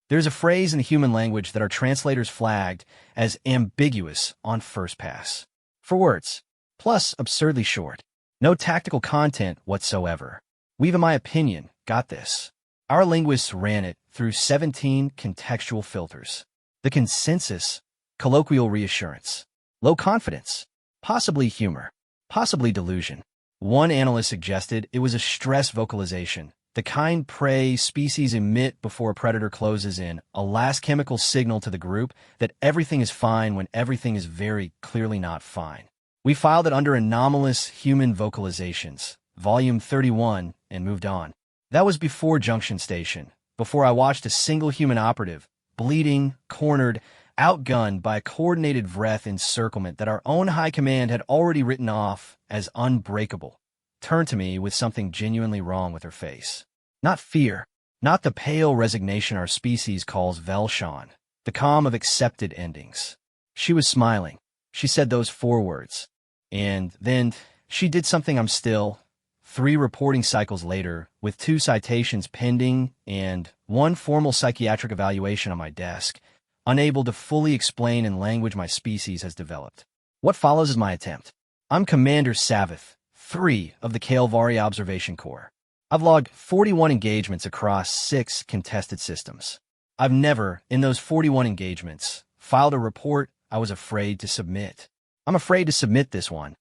There's a phrase in the human language that our translators flagged as ambiguous on first pass. 4 words, plus absurdly short. No tactical content whatsoever. We've, in my opinion, got this. Our linguists ran it through 17 contextual filters. The consensus, colloquial reassurance, low confidence, possibly humor, possibly delusion. One analyst suggested it was a stress vocalization, the kind prey species emit before a predator closes in, a last chemical signal to the group that everything is fine when everything is very clearly not fine. We filed it under Anomalous Human Vocalizations, Volume 31, and moved on. That was before Junction Station, before I watched a single human operative, bleeding, cornered, outgunned by a coordinated Vreth encirclement that our own high command had already written off as unbreakable, turn to me with something genuinely wrong with her face. Not fear, not the pale resignation our species calls Velshawn, the calm of accepted endings. She was smiling. She said those 4 words. And then she did something I'm still, 3 reporting cycles later, with 2 citations pending and 1 formal psychiatric evaluation on my desk, unable to fully explain in language my species has developed. What follows is my attempt. I'm Commander Savith, 3 of the Kael'vari Observation Corps. I've logged 41 engagements across 6 contested systems. I've never, in those 41 engagements, filed a report I was afraid to submit. I'm afraid to submit this one,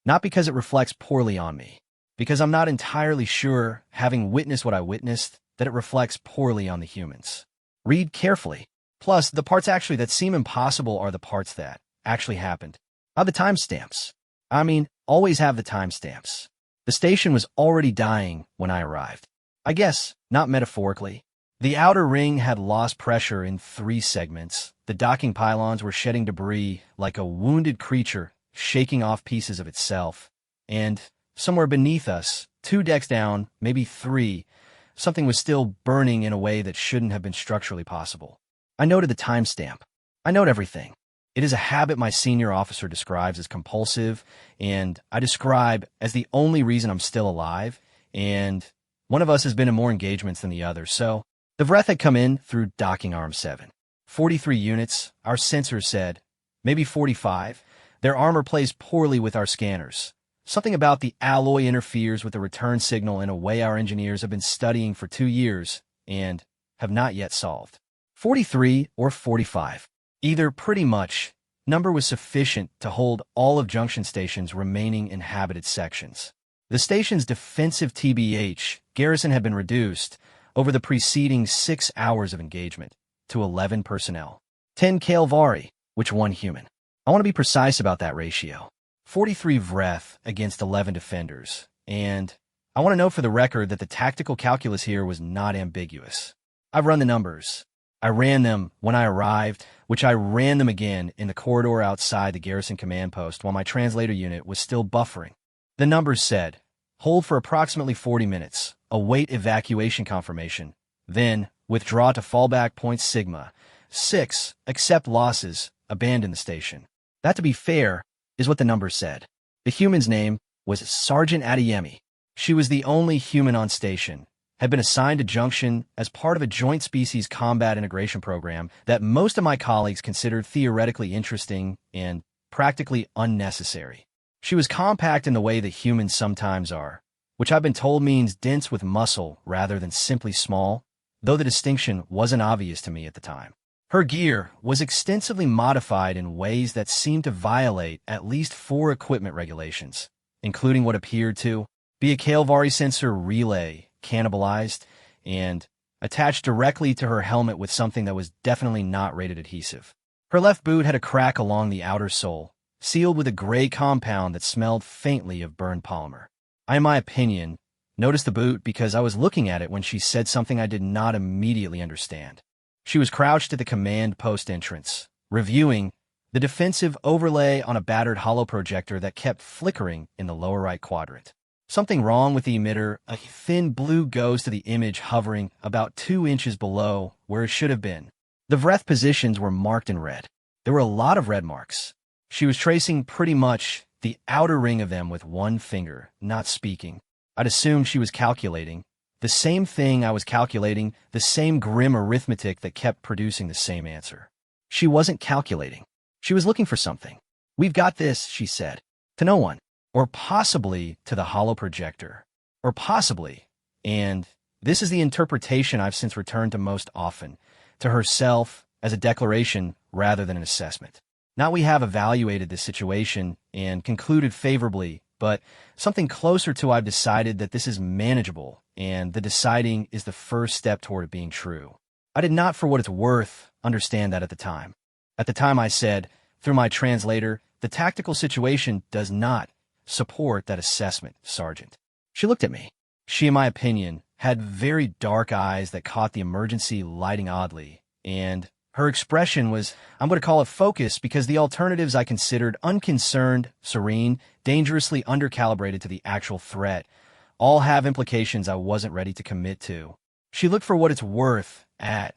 not because it reflects poorly on me, because I'm not entirely sure, having witnessed what I witnessed, that it reflects poorly on the humans. Read carefully. Plus, the parts actually that seem impossible are the parts that actually happened. I have the timestamps. Always have the timestamps. The station was already dying when I arrived. I guess, not metaphorically. The outer ring had lost pressure in 3 segments. The docking pylons were shedding debris like a wounded creature shaking off pieces of itself. And somewhere beneath us, 2 decks down, maybe 3, something was still burning in a way that shouldn't have been structurally possible. I noted the timestamp. I note everything. It is a habit my senior officer describes as compulsive, and I describe as the only reason I'm still alive, and one of us has been in more engagements than the other, so the Vreth had come in through docking arm 7. 43 units, our sensors said, maybe 45. Their armor plays poorly with our scanners. Something about the alloy interferes with the return signal in a way our engineers have been studying for 2 years and have not yet solved. 43 or 45. Either pretty much, number was sufficient to hold all of Junction Station's remaining inhabited sections. The station's defensive TBH garrison had been reduced over the preceding 6 hours of engagement to 11 personnel. 10 Kael'vari, which 1 human. I want to be precise about that ratio. 43 Vreth against 11 defenders. And I want to note for the record that the tactical calculus here was not ambiguous. I've run the numbers. I ran them when I arrived, which I ran them again in the corridor outside the garrison command post while my translator unit was still buffering. The numbers said, hold for approximately 40 minutes, await evacuation confirmation, then withdraw to fallback point Sigma. 6, accept losses, abandon the station. That, to be fair, is what the numbers said. The human's name was Sergeant Adeyemi. She was the only human on station, had been assigned to Junction as part of a joint species combat integration program that most of my colleagues considered theoretically interesting and practically unnecessary. She was compact in the way that humans sometimes are, which I've been told means dense with muscle rather than simply small, though the distinction wasn't obvious to me at the time. Her gear was extensively modified in ways that seemed to violate at least 4 equipment regulations, including what appeared to be a Kael'vari sensor relay cannibalized and attached directly to her helmet with something that was definitely not rated adhesive. Her left boot had a crack along the outer sole, sealed with a gray compound that smelled faintly of burned polymer. I, in my opinion, noticed the boot because I was looking at it when she said something I did not immediately understand. She was crouched at the command post entrance, reviewing the defensive overlay on a battered holoprojector that kept flickering in the lower right quadrant. Something wrong with the emitter, a thin blue ghost of the image hovering about 2 inches below where it should have been. The Vreth positions were marked in red. There were a lot of red marks. She was tracing pretty much the outer ring of them with 1 finger, not speaking. I'd assumed she was calculating, The same thing I was calculating, the same grim arithmetic that kept producing the same answer. She wasn't calculating. She was looking for something. "We've got this," she said. To no one. Or possibly to the hollow projector. Or possibly, and this is the interpretation I've since returned to most often, to herself as a declaration rather than an assessment. Not we have evaluated this situation and concluded favorably, but something closer to I've decided that this is manageable, and the deciding is the first step toward it being true. I did not, for what it's worth, understand that at the time. At the time I said, through my translator, the tactical situation does not support that assessment, Sergeant. She looked at me. She, in my opinion, had very dark eyes that caught the emergency lighting oddly, and her expression was, I'm going to call it focused, because the alternatives I considered unconcerned, serene, dangerously undercalibrated to the actual threat, all have implications I wasn't ready to commit to. She looked, for what it's worth, at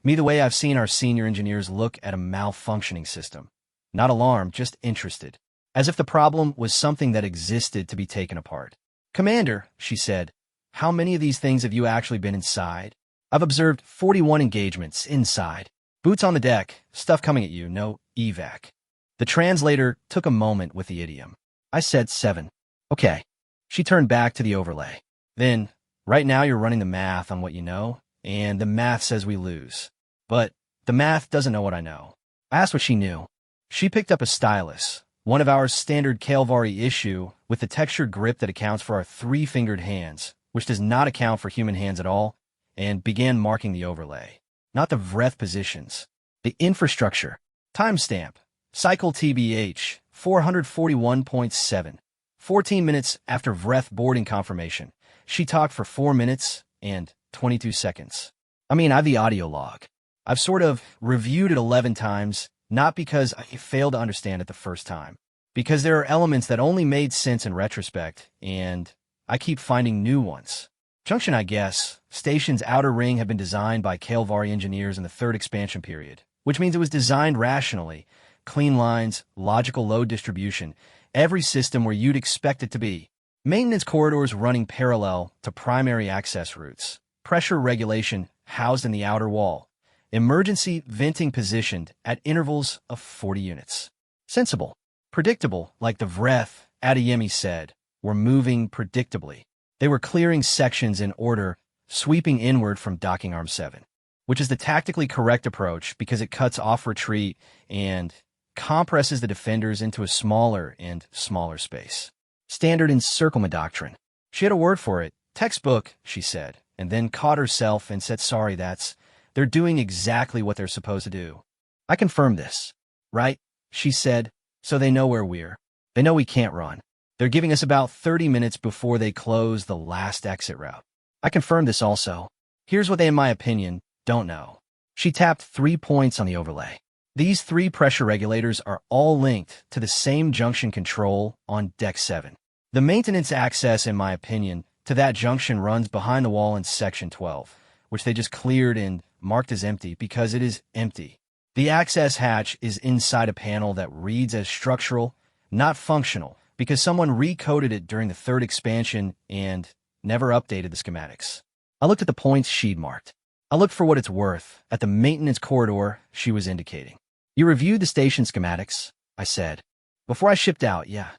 me the way I've seen our senior engineers look at a malfunctioning system. Not alarmed, just interested. As if the problem was something that existed to be taken apart. "Commander," she said, "how many of these things have you actually been inside?" "I've observed 41 engagements inside. Boots on the deck, stuff coming at you, no evac." The translator took a moment with the idiom. I said 7. "Okay." She turned back to the overlay. "Then, right now you're running the math on what you know, and the math says we lose. But the math doesn't know what I know." I asked what she knew. She picked up a stylus, one of our standard Calvari issue, with the textured grip that accounts for our 3-fingered hands, which does not account for human hands at all, and began marking the overlay. Not the Vreth positions. The infrastructure. Timestamp. Cycle TBH 441.7. 14 minutes after Vreth boarding confirmation. She talked for 4 minutes and 22 seconds. I mean, I have the audio log. I've sort of reviewed it 11 times, not because I failed to understand it the first time, because there are elements that only made sense in retrospect, and I keep finding new ones. Junction, I guess. Station's outer ring had been designed by Calvari engineers in the 3rd expansion period, which means it was designed rationally. Clean lines, logical load distribution, every system where you'd expect it to be. Maintenance corridors running parallel to primary access routes. Pressure regulation housed in the outer wall. Emergency venting positioned at intervals of 40 units. Sensible. Predictable, like the Vreth, Adeyemi said, were moving predictably. They were clearing sections in order, sweeping inward from Docking Arm 7, which is the tactically correct approach because it cuts off retreat and compresses the defenders into a smaller and smaller space. Standard encirclement doctrine. She had a word for it. Textbook, she said, and then caught herself and said, sorry, they're doing exactly what they're supposed to do. I confirmed this. Right? She said, so they know where we're. They know we can't run. They're giving us about 30 minutes before they close the last exit route. I confirmed this also. Here's what they, in my opinion, don't know. She tapped 3 points on the overlay. These 3 pressure regulators are all linked to the same junction control on Deck 7. The maintenance access, in my opinion, to that junction runs behind the wall in Section 12, which they just cleared and marked as empty because it is empty. The access hatch is inside a panel that reads as structural, not functional, because someone recoded it during the 3rd expansion and never updated the schematics. I looked at the points she'd marked. I looked, for what it's worth, at the maintenance corridor she was indicating. You reviewed the station schematics, I said. Before I shipped out, yeah.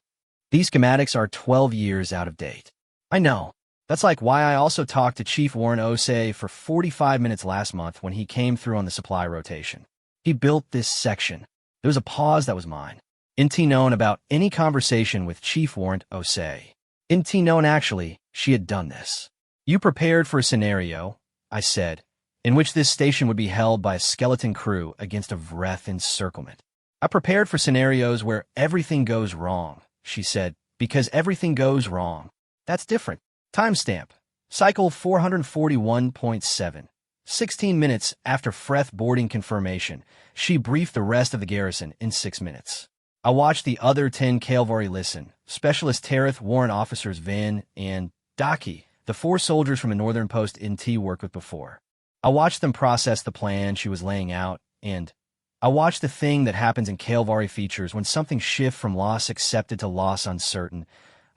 These schematics are 12 years out of date. I know. That's like why I also talked to Chief Warren Osei for 45 minutes last month when he came through on the supply rotation. He built this section. There was a pause that was mine. In't known about any conversation with Chief Warrant Osei. In't known actually she had done this. You prepared for a scenario, I said, in which this station would be held by a skeleton crew against a Vreth encirclement. I prepared for scenarios where everything goes wrong, she said, because everything goes wrong. That's different. Timestamp. Cycle 441.7. 16 minutes after Vreth boarding confirmation, she briefed the rest of the garrison in 6 minutes. I watched the other 10 Calvari listen, Specialist Tareth Warrant Officers Van and Daki, the 4 soldiers from a Northern Post NT worked with before. I watched them process the plan she was laying out, and I watched the thing that happens in Calvari features when something shifts from loss accepted to loss uncertain,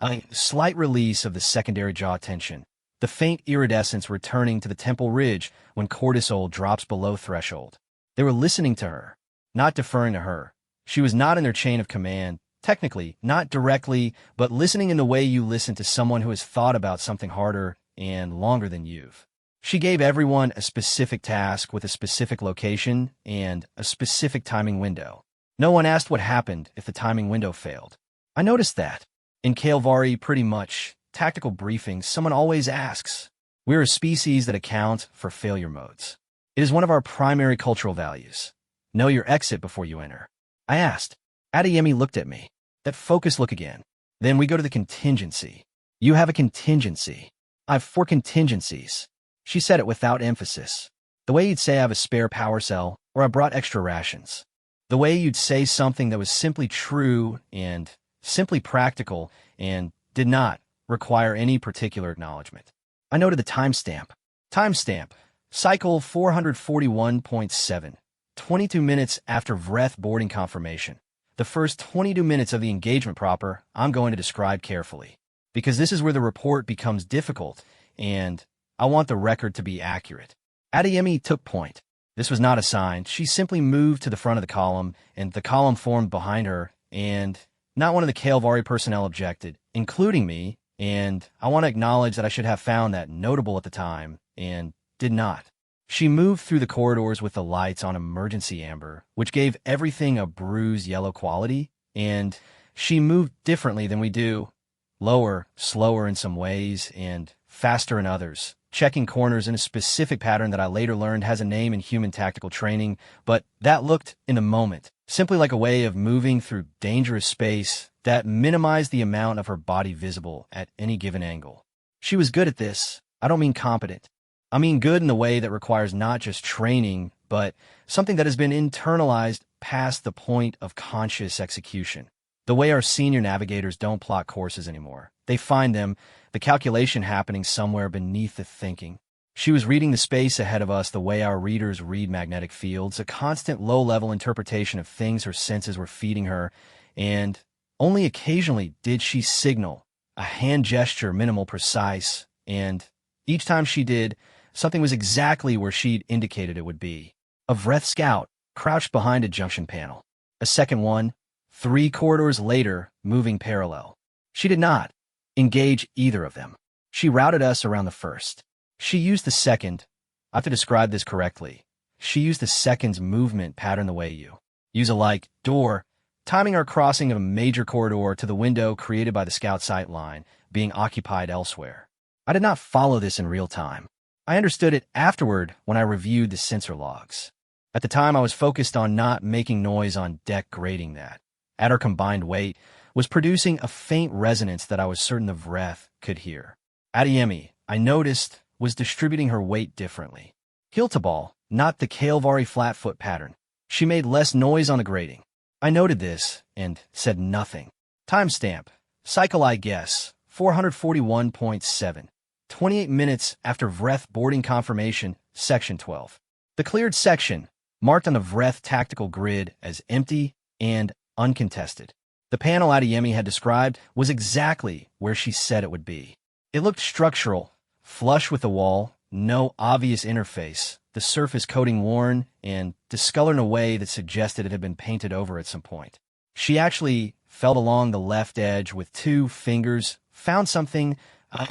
a slight release of the secondary jaw tension, the faint iridescence returning to the temple ridge when cortisol drops below threshold. They were listening to her, not deferring to her. She was not in their chain of command, technically, not directly, but listening in the way you listen to someone who has thought about something harder and longer than you've. She gave everyone a specific task with a specific location and a specific timing window. No one asked what happened if the timing window failed. I noticed that. In Kael'vari, pretty much, tactical briefings, someone always asks. We're a species that account for failure modes. It is one of our primary cultural values. Know your exit before you enter. I asked. Adeyemi looked at me. That focused look again. Then we go to the contingency. You have a contingency. I've 4 contingencies. She said it without emphasis. The way you'd say I have a spare power cell or I brought extra rations. The way you'd say something that was simply true and simply practical and did not require any particular acknowledgement. I noted the timestamp. Timestamp. Cycle 441.7. 22 minutes after Vreth boarding confirmation. The first 22 minutes of the engagement proper I'm going to describe carefully, because this is where the report becomes difficult, and I want the record to be accurate. Adeyemi took point. This was not assigned. She simply moved to the front of the column, and the column formed behind her, and not one of the Kael'vari personnel objected, including me, and I want to acknowledge that I should have found that notable at the time, and did not. She moved through the corridors with the lights on emergency amber, which gave everything a bruised yellow quality, and she moved differently than we do. Lower, slower in some ways, and faster in others, checking corners in a specific pattern that I later learned has a name in human tactical training, but that looked, in the moment, simply like a way of moving through dangerous space that minimized the amount of her body visible at any given angle. She was good at this. I don't mean competent. I mean good in the way that requires not just training, but something that has been internalized past the point of conscious execution. The way our senior navigators don't plot courses anymore. They find them, the calculation happening somewhere beneath the thinking. She was reading the space ahead of us the way our readers read magnetic fields, a constant low-level interpretation of things her senses were feeding her, and only occasionally did she signal, a hand gesture minimal precise, and each time she did, something was exactly where she'd indicated it would be. A Vreth scout crouched behind a junction panel. A second one, 3 corridors later, moving parallel. She did not engage either of them. She routed us around the first. She used the second. I have to describe this correctly. She used the second's movement pattern the way you use a like door, timing our crossing of a major corridor to the window created by the scout sight line being occupied elsewhere. I did not follow this in real time. I understood it afterward when I reviewed the sensor logs. At the time, I was focused on not making noise on deck grating that, at our combined weight, was producing a faint resonance that I was certain the Vreth could hear. Adeyemi, I noticed, was distributing her weight differently. Heel to ball, not the Kael'vari flatfoot pattern. She made less noise on the grating. I noted this and said nothing. Timestamp. Cycle I guess. 441.7. 28 minutes after Vreth boarding confirmation, Section 12. The cleared section, marked on the Vreth tactical grid as empty and uncontested. The panel Adeyemi had described was exactly where she said it would be. It looked structural, flush with the wall, no obvious interface, the surface coating worn, and discolored in a way that suggested it had been painted over at some point. She actually felt along the left edge with 2 fingers, found something, a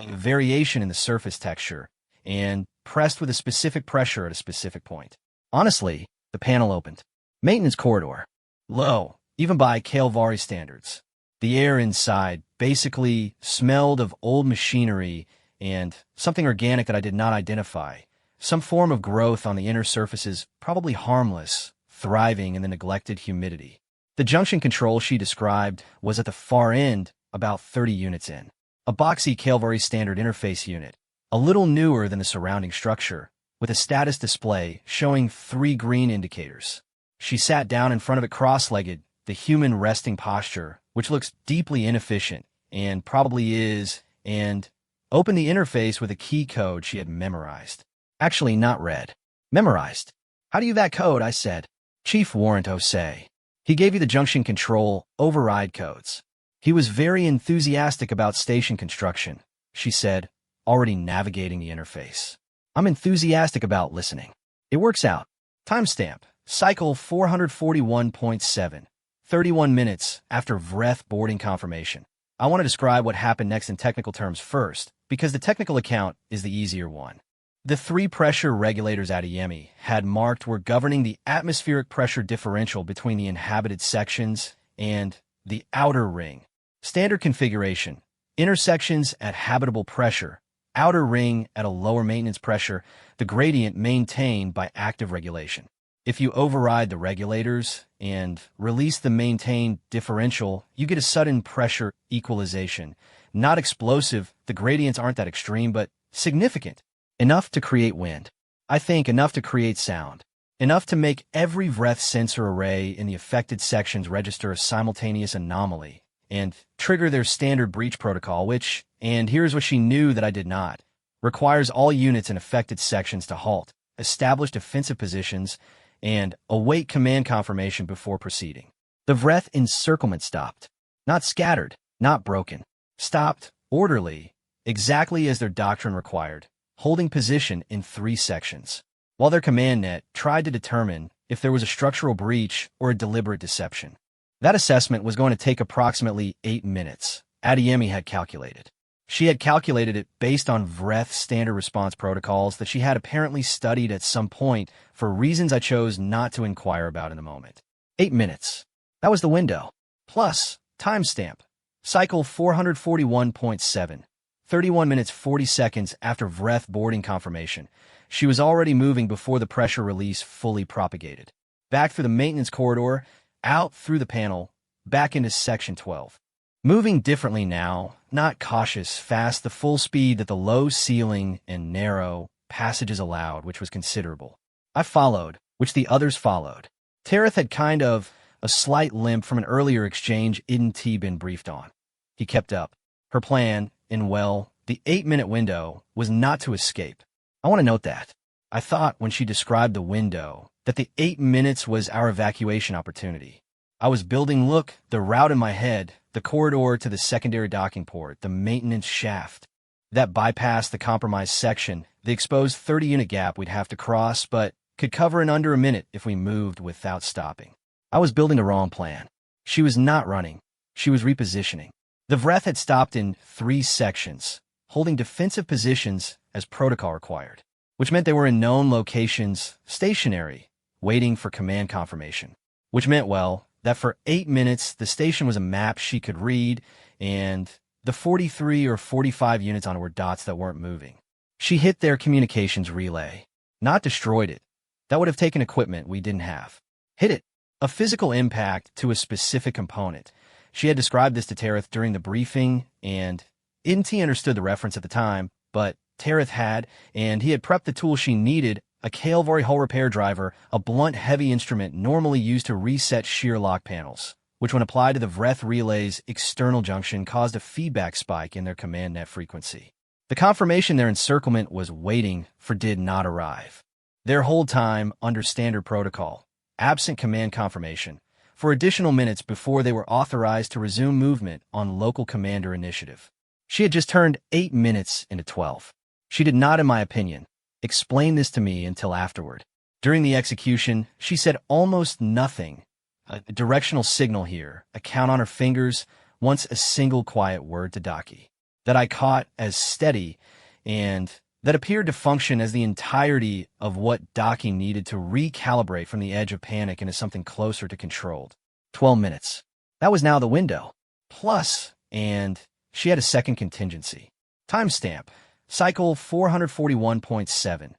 variation in the surface texture, and pressed with a specific pressure at a specific point. Honestly, the panel opened. Maintenance corridor. Low, even by Kael'vari standards. The air inside basically smelled of old machinery and something organic that I did not identify. Some form of growth on the inner surfaces, probably harmless, thriving in the neglected humidity. The junction control she described was at the far end, about 30 units in. A boxy Kael'vari standard interface unit, a little newer than the surrounding structure, with a status display showing 3 green indicators. She sat down in front of it cross-legged, the human resting posture, which looks deeply inefficient, and probably is, and opened the interface with a key code she had memorized. Actually, not read. Memorized. How do you that code? I said. Chief Warrant Osei. He gave you the junction control override codes. He was very enthusiastic about station construction. she said, already navigating the interface. I'm enthusiastic about listening. It works out. Timestamp. Cycle 441.7. 31 minutes after Vreth boarding confirmation. I want to describe what happened next in technical terms first, because the technical account is the easier one. The three pressure regulators Adeyemi had marked were governing the atmospheric pressure differential between the inhabited sections and the outer ring. Standard configuration: inner sections at habitable pressure, outer ring at a lower maintenance pressure, the gradient maintained by active regulation. If you override the regulators and release the maintained differential, you get a sudden pressure equalization. Not explosive, the gradients aren't that extreme, but significant. Enough to create wind. I think enough to create sound. Enough to make every Vreth sensor array in the affected sections register a simultaneous anomaly and trigger their standard breach protocol, which, and here's what she knew that I did not, requires all units in affected sections to halt, establish defensive positions, and await command confirmation before proceeding. The Vreth encirclement stopped. Not scattered, not broken. Stopped, orderly, exactly as their doctrine required, holding position in 3 sections, while their command net tried to determine if there was a structural breach or a deliberate deception. That assessment was going to take approximately 8 minutes, Adeyemi had calculated. She had calculated it based on Vreth's standard response protocols that she had apparently studied at some point for reasons I chose not to inquire about in the moment. 8 minutes. That was the window. Plus, timestamp. Cycle 441.7. 31 minutes 40 seconds after Vreth boarding confirmation. She was already moving before the pressure release fully propagated. Back through the maintenance corridor, out through the panel, back into Section 12. Moving differently now, not cautious, fast, the full speed that the low ceiling and narrow passages allowed, which was considerable. I followed, which the others followed. Tareth had kind of a slight limp from an earlier exchange he been briefed on. He kept up. Her plan, well, the 8-minute window, was not to escape. I want to note that. I thought when she described the window that the 8 minutes was our evacuation opportunity. I was building the route in my head, the corridor to the secondary docking port, the maintenance shaft. That bypassed the compromised section, the exposed 30-unit gap we'd have to cross, but could cover in under a minute if we moved without stopping. I was building the wrong plan. She was not running. She was repositioning. The Vreth had stopped in 3 sections, holding defensive positions as protocol required, which meant they were in known locations, stationary, waiting for command confirmation, which meant, well, that for 8 minutes the station was a map she could read, and the 43 or 45 units on it were dots that weren't moving. She hit their communications relay, not destroyed it. That would have taken equipment we didn't have. Hit it. A physical impact to a specific component. She had described this to Tareth during the briefing, and Inti understood the reference at the time, but Tareth had, and he had prepped the tool she needed, a Calvary hull repair driver, a blunt heavy instrument normally used to reset shear lock panels, which when applied to the Vreth relay's external junction caused a feedback spike in their command net frequency. The confirmation their encirclement was waiting for did not arrive. Their hold time under standard protocol, absent command confirmation, for additional minutes before they were authorized to resume movement on local commander initiative. She had just turned 8 minutes into 12. She did not, in my opinion, explain this to me until afterward. During the execution, she said almost nothing. A directional signal here, a count on her fingers, once a single quiet word to Daki, that I caught as steady and that appeared to function as the entirety of what Daki needed to recalibrate from the edge of panic into something closer to controlled. 12 minutes. That was now the window. Plus, and she had a second contingency. Timestamp. Cycle 441.7.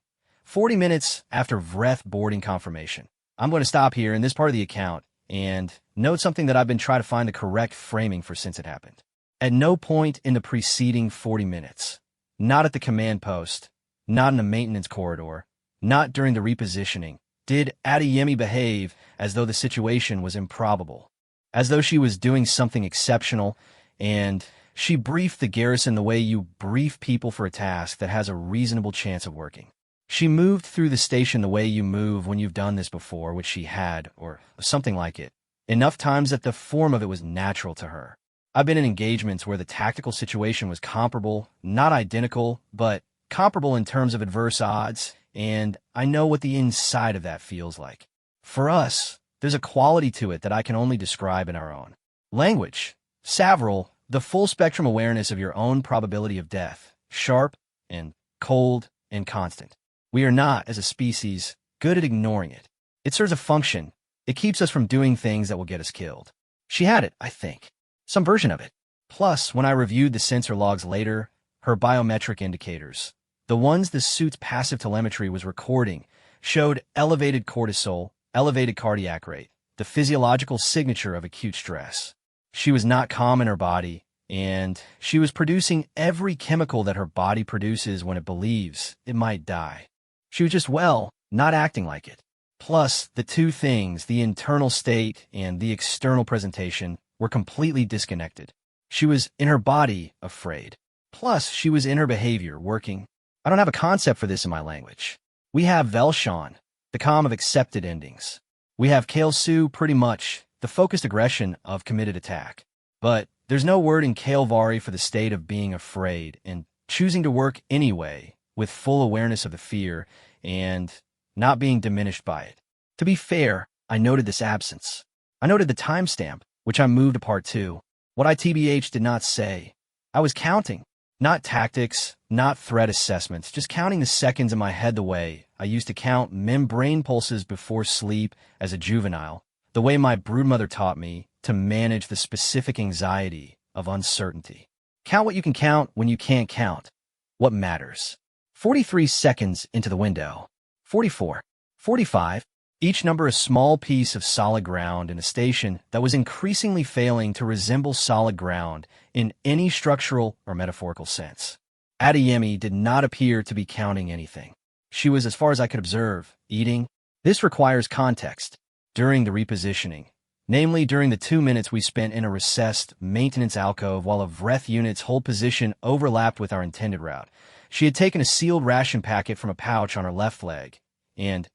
40 minutes after Vreth boarding confirmation. I'm going to stop here in this part of the account and note something that I've been trying to find the correct framing for since it happened. At no point in the preceding 40 minutes, not at the command post, not in the maintenance corridor, not during the repositioning, did Adeyemi behave as though the situation was improbable, as though she was doing something exceptional, and she briefed the garrison the way you brief people for a task that has a reasonable chance of working. She moved through the station the way you move when you've done this before, which she had, or something like it, enough times that the form of it was natural to her. I've been in engagements where the tactical situation was comparable, not identical, but comparable in terms of adverse odds, and I know what the inside of that feels like. For us, there's a quality to it that I can only describe in our own language. Savral, the full spectrum awareness of your own probability of death, sharp and cold and constant. We are not, as a species, good at ignoring it. It serves a function. It keeps us from doing things that will get us killed. She had it, I think. Some version of it. Plus, when I reviewed the sensor logs later, her biometric indicators, the ones the suit's passive telemetry was recording, showed elevated cortisol, elevated cardiac rate, the physiological signature of acute stress. She was not calm in her body, and she was producing every chemical that her body produces when it believes it might die. She was just, well, not acting like it. Plus, the two things, the internal state and the external presentation, were completely disconnected. She was in her body afraid. Plus, she was in her behavior working. I don't have a concept for this in my language. We have Velshawn, the calm of accepted endings. We have Kael'su, pretty much, the focused aggression of committed attack. But there's no word in Kael'vari for the state of being afraid and choosing to work anyway, with full awareness of the fear and not being diminished by it. To be fair, I noted this absence. I noted the timestamp, which I moved to part 2. What I TBH did not say. I was counting. Not tactics, not threat assessments, just counting the seconds in my head the way I used to count membrane pulses before sleep as a juvenile, the way my broodmother taught me to manage the specific anxiety of uncertainty. Count what you can count when you can't count. What matters? 43 seconds into the window. 44. 45. Each number a small piece of solid ground in a station that was increasingly failing to resemble solid ground in any structural or metaphorical sense. Adeyemi did not appear to be counting anything. She was, as far as I could observe, eating. This requires context. During the repositioning, namely during the 2 minutes we spent in a recessed maintenance alcove while a Vreth unit's whole position overlapped with our intended route, she had taken a sealed ration packet from a pouch on her left leg and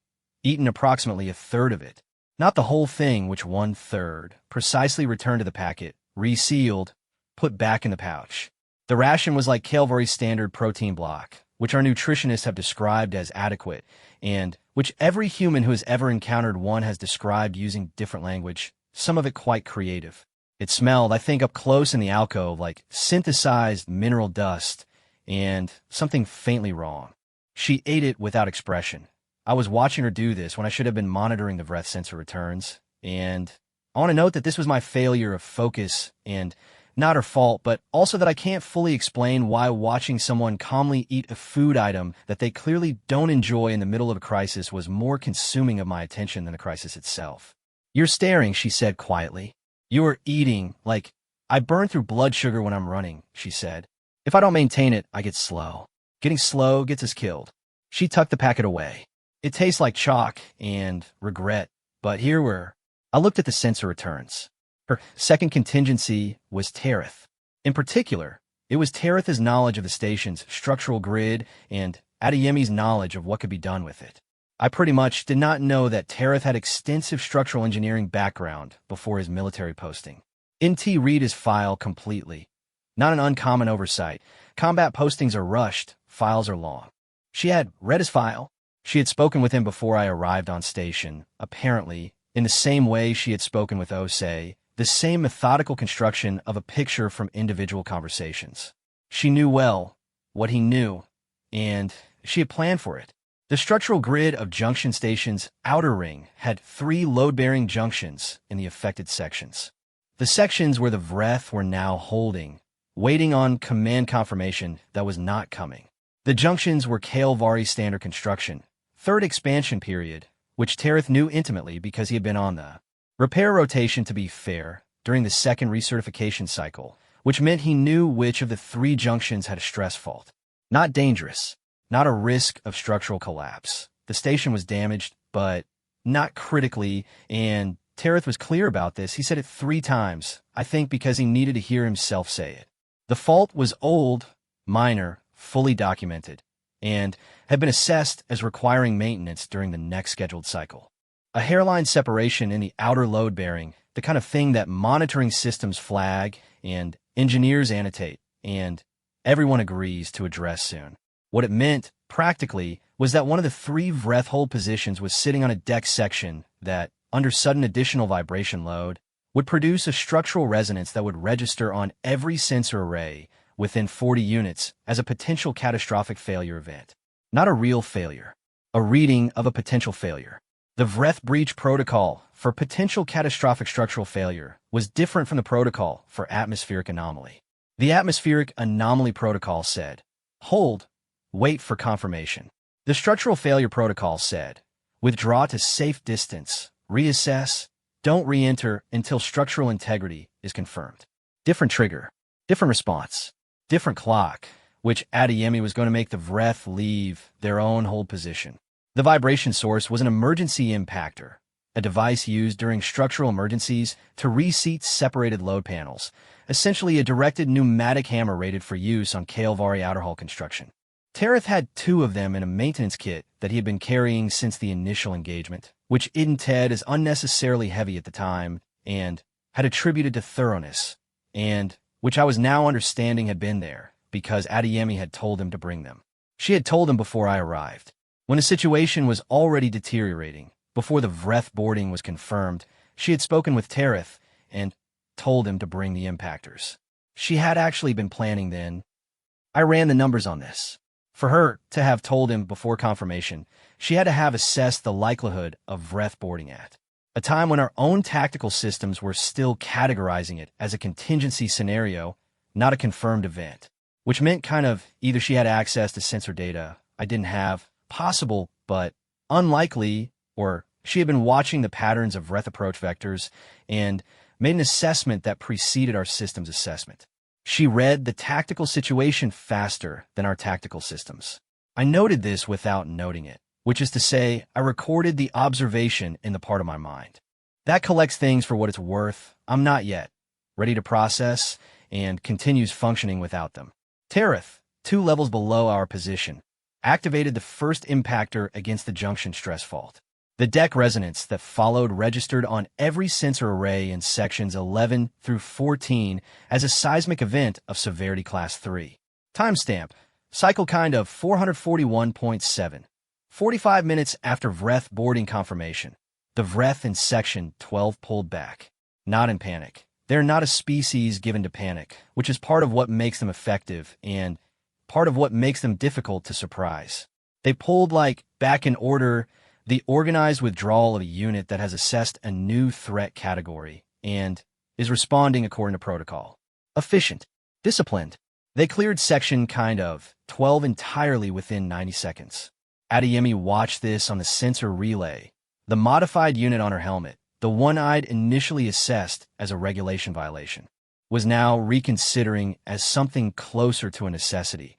eaten approximately a third of it. Not the whole thing, which 1/3, precisely returned to the packet, resealed, put back in the pouch. The ration was like Kael'vari's standard protein block, which our nutritionists have described as adequate, and which every human who has ever encountered one has described using different language, some of it quite creative. It smelled, I think, up close in the alcove like synthesized mineral dust and something faintly wrong. She ate it without expression. I was watching her do this when I should have been monitoring the breath sensor returns, and I want to note that this was my failure of focus and not her fault, but also that I can't fully explain why watching someone calmly eat a food item that they clearly don't enjoy in the middle of a crisis was more consuming of my attention than the crisis itself. You're staring, she said quietly. You are eating, like, I burn through blood sugar when I'm running, she said. If I don't maintain it, I get slow. Getting slow gets us killed. She tucked the packet away. It tastes like chalk and regret, but here we're. I looked at the sensor returns. Her second contingency was Tereth. In particular, it was Tereth's knowledge of the station's structural grid and Adeyemi's knowledge of what could be done with it. I pretty much did not know that Tereth had extensive structural engineering background before his military posting. NT read his file completely. Not an uncommon oversight. Combat postings are rushed, files are long. She had read his file. She had spoken with him before I arrived on station, apparently, in the same way she had spoken with Osei, the same methodical construction of a picture from individual conversations. She knew well what he knew, and she had planned for it. The structural grid of junction station's outer ring had 3 load-bearing junctions in the affected sections. The sections where the Vreth were now holding, waiting on command confirmation that was not coming. The junctions were Kael'vari standard construction, 3rd expansion period, which Tereth knew intimately because he had been on the repair rotation, to be fair, during the 2nd recertification cycle, which meant he knew which of the 3 junctions had a stress fault. Not dangerous, not a risk of structural collapse. The station was damaged, but not critically, and Tereth was clear about this. He said it 3 times, I think because he needed to hear himself say it. The fault was old, minor, fully documented, and had been assessed as requiring maintenance during the next scheduled cycle. A hairline separation in the outer load bearing, the kind of thing that monitoring systems flag and engineers annotate, and everyone agrees to address soon. What it meant, practically, was that one of the 3 breath hold positions was sitting on a deck section that, under sudden additional vibration load, would produce a structural resonance that would register on every sensor array within 40 units as a potential catastrophic failure event. Not a real failure, a reading of a potential failure. The breath breach protocol for potential catastrophic structural failure was different from the protocol for atmospheric anomaly. The atmospheric anomaly protocol said, hold, wait for confirmation. The structural failure protocol said, withdraw to safe distance, reassess, don't re-enter until structural integrity is confirmed. Different trigger, different response, different clock, which Adeyemi was going to make the breath leave their own hold position. The vibration source was an emergency impactor, a device used during structural emergencies to reseat separated load panels, essentially a directed pneumatic hammer rated for use on Kael'vari outer hull construction. Tareth had 2 of them in a maintenance kit that he had been carrying since the initial engagement, which inted as unnecessarily heavy at the time and had attributed to thoroughness, and which I was now understanding had been there because Adeyemi had told him to bring them. She had told him before I arrived. When the situation was already deteriorating, before the breath boarding was confirmed, she had spoken with Tareth and told him to bring the impactors. She had actually been planning then. I ran the numbers on this. For her to have told him before confirmation, she had to have assessed the likelihood of breath boarding at a time when our own tactical systems were still categorizing it as a contingency scenario, not a confirmed event, which meant kind of either she had access to sensor data I didn't have, possible but unlikely, or she had been watching the patterns of breath approach vectors and made an assessment that preceded our system's assessment. She read the tactical situation faster than our tactical systems. I noted this without noting it, which is to say, I recorded the observation in the part of my mind. That collects things for what it's worth. I'm not yet ready to process and continues functioning without them. Tareth, 2 levels below our position, activated the first impactor against the junction stress fault. The deck resonance that followed registered on every sensor array in sections 11 through 14 as a seismic event of severity class 3. Timestamp, cycle kind of 441.7. 45 minutes after breath boarding confirmation. The breath in section 12 pulled back. Not in panic. They're not a species given to panic, which is part of what makes them effective and part of what makes them difficult to surprise. They pulled back in order, the organized withdrawal of a unit that has assessed a new threat category and is responding according to protocol. Efficient. Disciplined. They cleared section kind of 12 entirely within 90 seconds. Adeyemi watched this on the sensor relay. The modified unit on her helmet, the one-eyed initially assessed as a regulation violation, was now reconsidering as something closer to a necessity,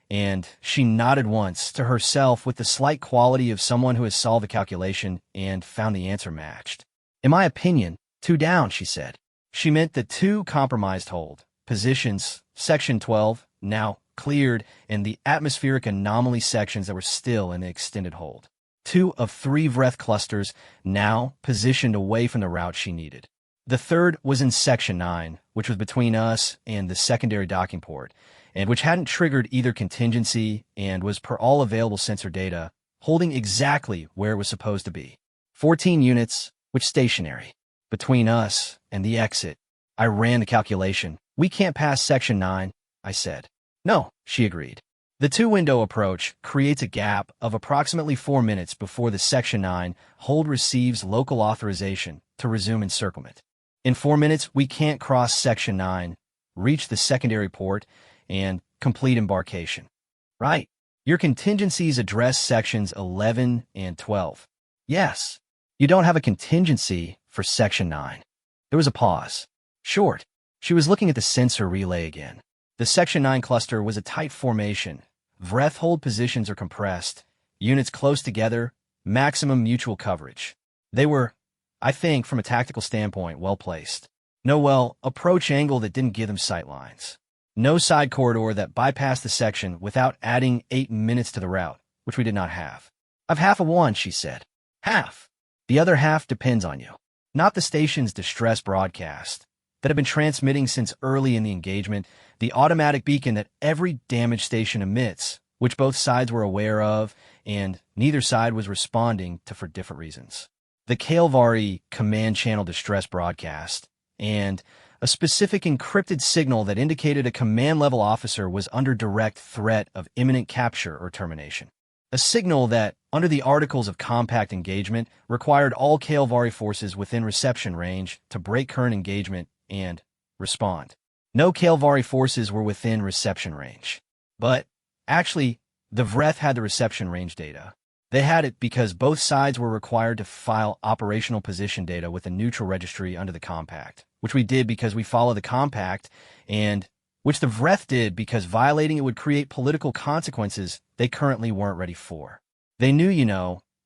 and she nodded once to herself with the slight quality of someone who has solved a calculation and found the answer matched. In my opinion, 2 down, she said. She meant the 2 compromised hold positions, section 12, now cleared, and the atmospheric anomaly sections that were still in the extended hold. 2 of 3 breath clusters now positioned away from the route she needed. The 3rd was in section 9, which was between us and the secondary docking port, and which hadn't triggered either contingency and was, per all available sensor data, holding exactly where it was supposed to be. 14 units, which stationary. Between us and the exit, I ran the calculation. We can't pass section 9, I said. No, she agreed. The 2-window approach creates a gap of approximately 4 minutes before the section 9 hold receives local authorization to resume encirclement. In 4 minutes, we can't cross section 9, reach the secondary port, and complete embarkation. Right. Your contingencies address sections 11 and 12. Yes. You don't have a contingency for section 9. There was a pause. Short. She was looking at the sensor relay again. The section 9 cluster was a tight formation. Breath hold positions are compressed. Units close together. Maximum mutual coverage. They were, I think, from a tactical standpoint, well placed. No approach angle that didn't give them sight lines. No side corridor that bypassed the section without adding 8 minutes to the route, which we did not have. I've half of one, she said. Half. The other half depends on you. Not the station's distress broadcast. that had been transmitting since early in the engagement, the automatic beacon that every damage station emits, which both sides were aware of, and neither side was responding to for different reasons. The Kael'vari command channel distress broadcast, and a specific encrypted signal that indicated a command-level officer was under direct threat of imminent capture or termination. A signal that, under the Articles of Compact Engagement, required all Kael'vari forces within reception range to break current engagement and respond. No Kael'vari forces were within reception range. But, actually, the Vreth had the reception range data. They had it because both sides were required to file operational position data with a neutral registry under the Compact, which we did because we follow the Compact, and which the Vreth did because violating it would create political consequences they currently weren't ready for. They knew,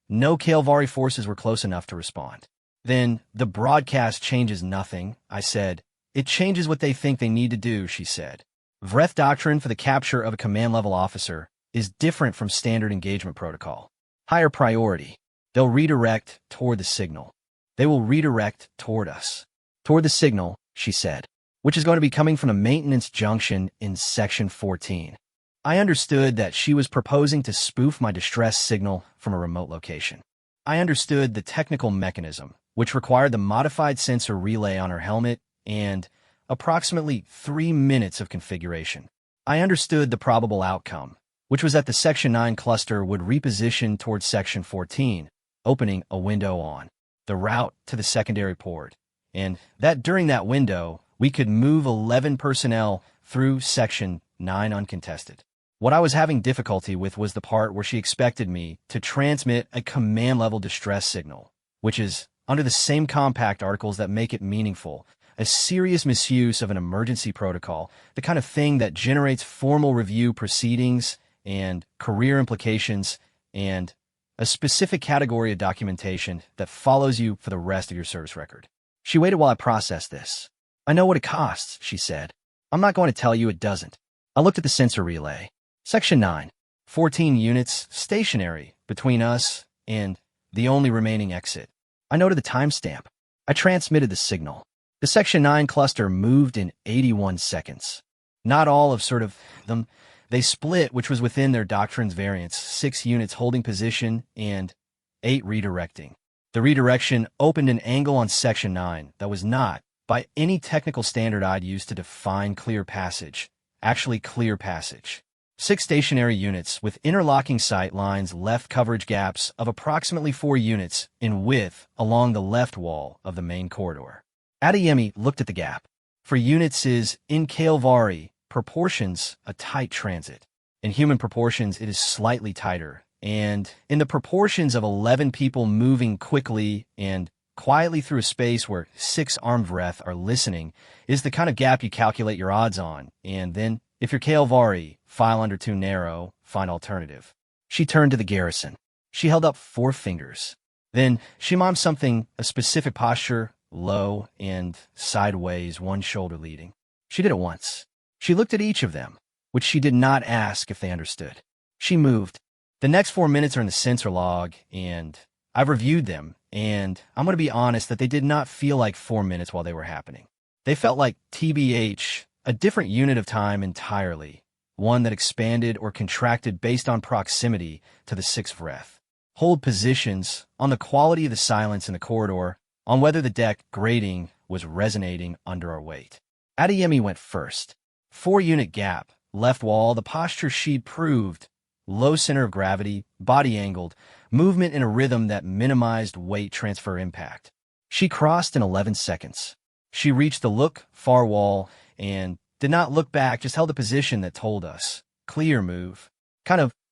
no Kael'vari forces were close enough to respond. Then, the broadcast changes nothing, I said. It changes what they think they need to do, she said. Vreth doctrine for the capture of a command-level officer is different from standard engagement protocol. Higher priority. They'll redirect toward the signal. They will redirect toward us. Toward the signal, she said, which is going to be coming from a maintenance junction in Section 14. I understood that she was proposing to spoof my distress signal from a remote location. I understood the technical mechanism, which required the modified sensor relay on her helmet and approximately 3 minutes of configuration. I understood the probable outcome, which was that the Section 9 cluster would reposition towards Section 14, opening a window on the route to the secondary port, and that during that window, we could move 11 personnel through Section 9 uncontested. What I was having difficulty with was the part where she expected me to transmit a command-level distress signal, which is, under the same Compact articles that make it meaningful, a serious misuse of an emergency protocol, the kind of thing that generates formal review proceedings and career implications and a specific category of documentation that follows you for the rest of your service record. She waited while I processed this. I know what it costs, she said. I'm not going to tell you it doesn't. I looked at the sensor relay. Section 9, 14 units stationary between us and the only remaining exit. I noted the timestamp. I transmitted the signal. The Section 9 cluster moved in 81 seconds. Not all of them. They split, which was within their doctrine's variance, 6 units holding position and 8 redirecting. The redirection opened an angle on Section 9 that was not, by any technical standard I'd used to define clear passage, actually clear passage. 6 stationary units with interlocking sight lines left coverage gaps of approximately 4 units in width along the left wall of the main corridor. Adeyemi looked at the gap. For units is, in Kael'vari proportions, a tight transit. In human proportions, it is slightly tighter, and in the proportions of 11 people moving quickly and quietly through a space where 6 armed Vreth are listening is the kind of gap you calculate your odds on, and then, if you're Kael'vari, file under too narrow, find alternative. She turned to the garrison. She held up 4 fingers. Then she mummed something, a specific posture, low and sideways, one shoulder leading. She did it once. She looked at each of them, which she did not ask if they understood. She moved. The next 4 minutes are in the sensor log, and I've reviewed them, and I'm going to be honest that they did not feel like 4 minutes while they were happening. They felt like TBH, a different unit of time entirely, one that expanded or contracted based on proximity to the 6th Vreth. Hold positions on the quality of the silence in the corridor, on whether the deck grating was resonating under our weight. Adeyemi went first. 4-unit gap, left wall, the posture she'd proved, low center of gravity, body angled, movement in a rhythm that minimized weight transfer impact. She crossed in 11 seconds. She reached the far wall, and did not look back, just held a position that told us, clear move.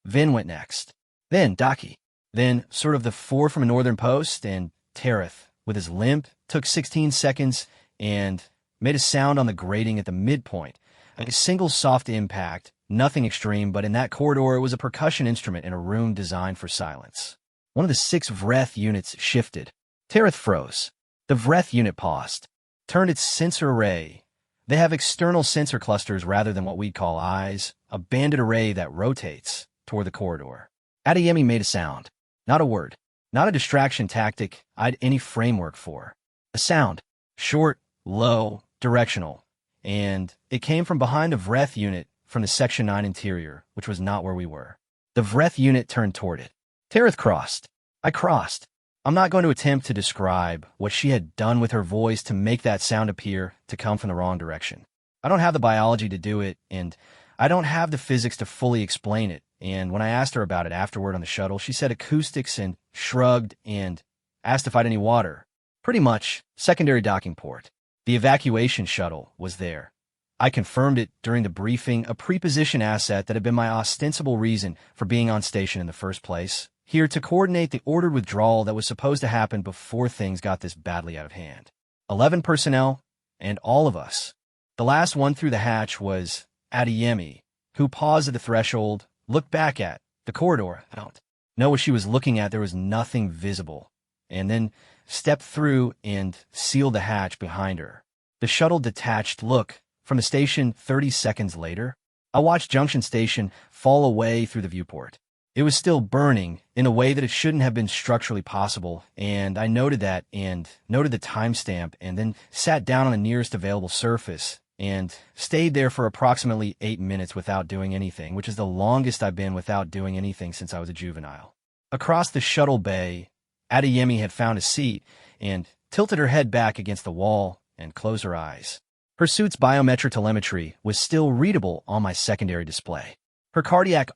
Vin went next. Then Daki. Then sort of the 4 from a northern post, and Tereth, with his limp, took 16 seconds and made a sound on the grating at the midpoint. A single soft impact, nothing extreme, but in that corridor it was a percussion instrument in a room designed for silence. One of the 6 Vreth units shifted. Tereth froze. The Vreth unit paused, turned its sensor array. They have external sensor clusters rather than what we'd call eyes, a banded array that rotates toward the corridor. Adeyemi made a sound. Not a word. Not a distraction tactic I'd any framework for. A sound. Short, low, directional, and it came from behind a Vreth unit from the Section 9 interior, which was not where we were. The Vreth unit turned toward it. Tareth crossed. I crossed. I'm not going to attempt to describe what she had done with her voice to make that sound appear to come from the wrong direction. I don't have the biology to do it, and I don't have the physics to fully explain it, and when I asked her about it afterward on the shuttle, she said acoustics and shrugged and asked if I had any water. Pretty much, secondary docking port. The evacuation shuttle was there. I confirmed it during the briefing, a preposition asset that had been my ostensible reason for being on station in the first place, here to coordinate the ordered withdrawal that was supposed to happen before things got this badly out of hand. 11 personnel, and all of us. The last one through the hatch was Adeyemi, who paused at the threshold, looked back at the corridor. I don't know what she was looking at. There was nothing visible. And then stepped through and sealed the hatch behind her. The shuttle detached. Look, from the station 30 seconds later, I watched Junction Station fall away through the viewport. It was still burning in a way that it shouldn't have been structurally possible, and I noted that and noted the timestamp and then sat down on the nearest available surface and stayed there for approximately 8 minutes without doing anything, which is the longest I've been without doing anything since I was a juvenile. Across the shuttle bay, Adeyemi had found a seat and tilted her head back against the wall and closed her eyes. Her suit's biometric telemetry was still readable on my secondary display. Her cardiac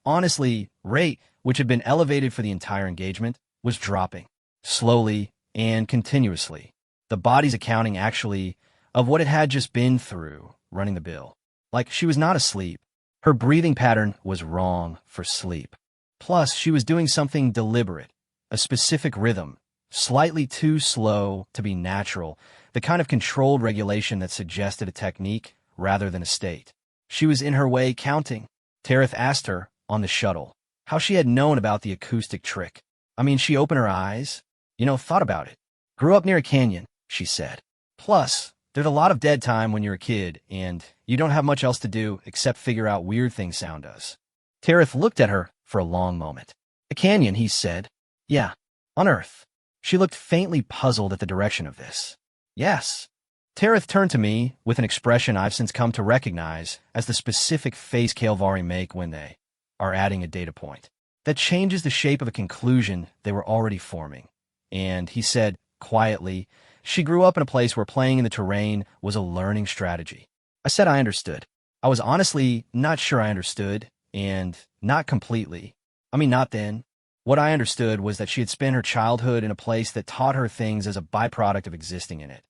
rate, which had been elevated for the entire engagement, was dropping, slowly and continuously. The body's accounting actually of what it had just been through, running the bill. Like she was not asleep. Her breathing pattern was wrong for sleep. Plus, she was doing something deliberate, a specific rhythm, slightly too slow to be natural, the kind of controlled regulation that suggested a technique rather than a state. She was in her way counting. Tareth asked her, on the shuttle, how she had known about the acoustic trick. I mean, she opened her eyes, thought about it. Grew up near a canyon, she said. Plus, there's a lot of dead time when you're a kid, and you don't have much else to do except figure out weird things sound does. Tareth looked at her for a long moment. A canyon, he said. Yeah, on Earth. She looked faintly puzzled at the direction of this. Yes. Tareth turned to me with an expression I've since come to recognize as the specific face Kael'vari make when they are adding a data point that changes the shape of a conclusion they were already forming. And he said, quietly, she grew up in a place where playing in the terrain was a learning strategy. I said I understood. I was honestly not sure I understood, and not completely. I mean, not then. What I understood was that she had spent her childhood in a place that taught her things as a byproduct of existing in it.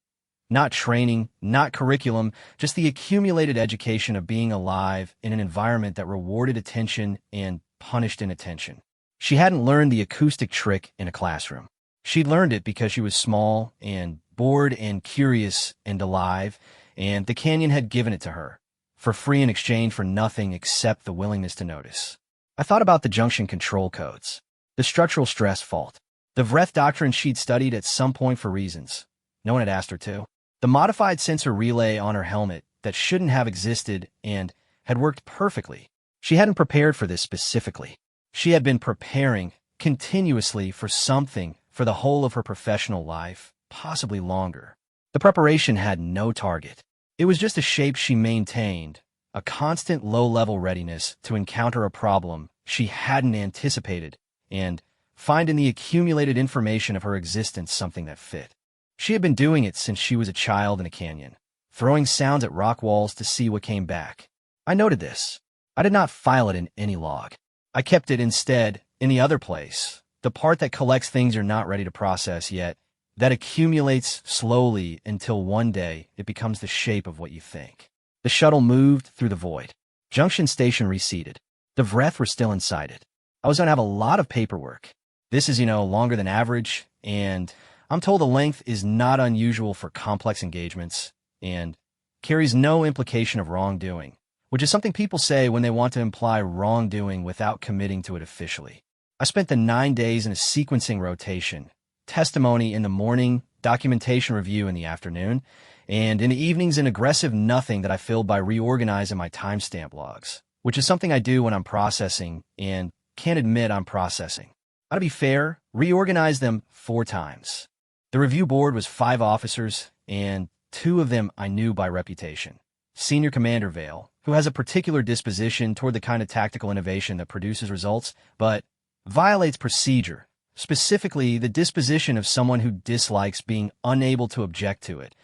Not training, not curriculum, just the accumulated education of being alive in an environment that rewarded attention and punished inattention. She hadn't learned the acoustic trick in a classroom. She'd learned it because she was small and bored and curious and alive, and the canyon had given it to her, for free in exchange for nothing except the willingness to notice. I thought about the junction control codes, the structural stress fault, the Vreth doctrine she'd studied at some point for reasons no one had asked her to. The modified sensor relay on her helmet that shouldn't have existed and had worked perfectly. She hadn't prepared for this specifically. She had been preparing continuously for something for the whole of her professional life, possibly longer. The preparation had no target. It was just a shape she maintained, a constant low-level readiness to encounter a problem she hadn't anticipated and find in the accumulated information of her existence something that fit. She had been doing it since she was a child in a canyon, throwing sounds at rock walls to see what came back. I noted this. I did not file it in any log. I kept it instead in the other place, the part that collects things you're not ready to process yet, that accumulates slowly until one day it becomes the shape of what you think. The shuttle moved through the void. Junction Station receded. The Vreth were still inside it. I was going to have a lot of paperwork. This is, longer than average, and I'm told the length is not unusual for complex engagements and carries no implication of wrongdoing, which is something people say when they want to imply wrongdoing without committing to it officially. I spent the 9 days in a sequencing rotation, testimony in the morning, documentation review in the afternoon, and in the evenings an aggressive nothing that I filled by reorganizing my timestamp logs, which is something I do when I'm processing and can't admit I'm processing. To be fair, reorganize them 4 times. The review board was 5 officers, and two of them I knew by reputation. Senior Commander Vale, who has a particular disposition toward the kind of tactical innovation that produces results, but violates procedure, specifically the disposition of someone who dislikes being unable to object to it,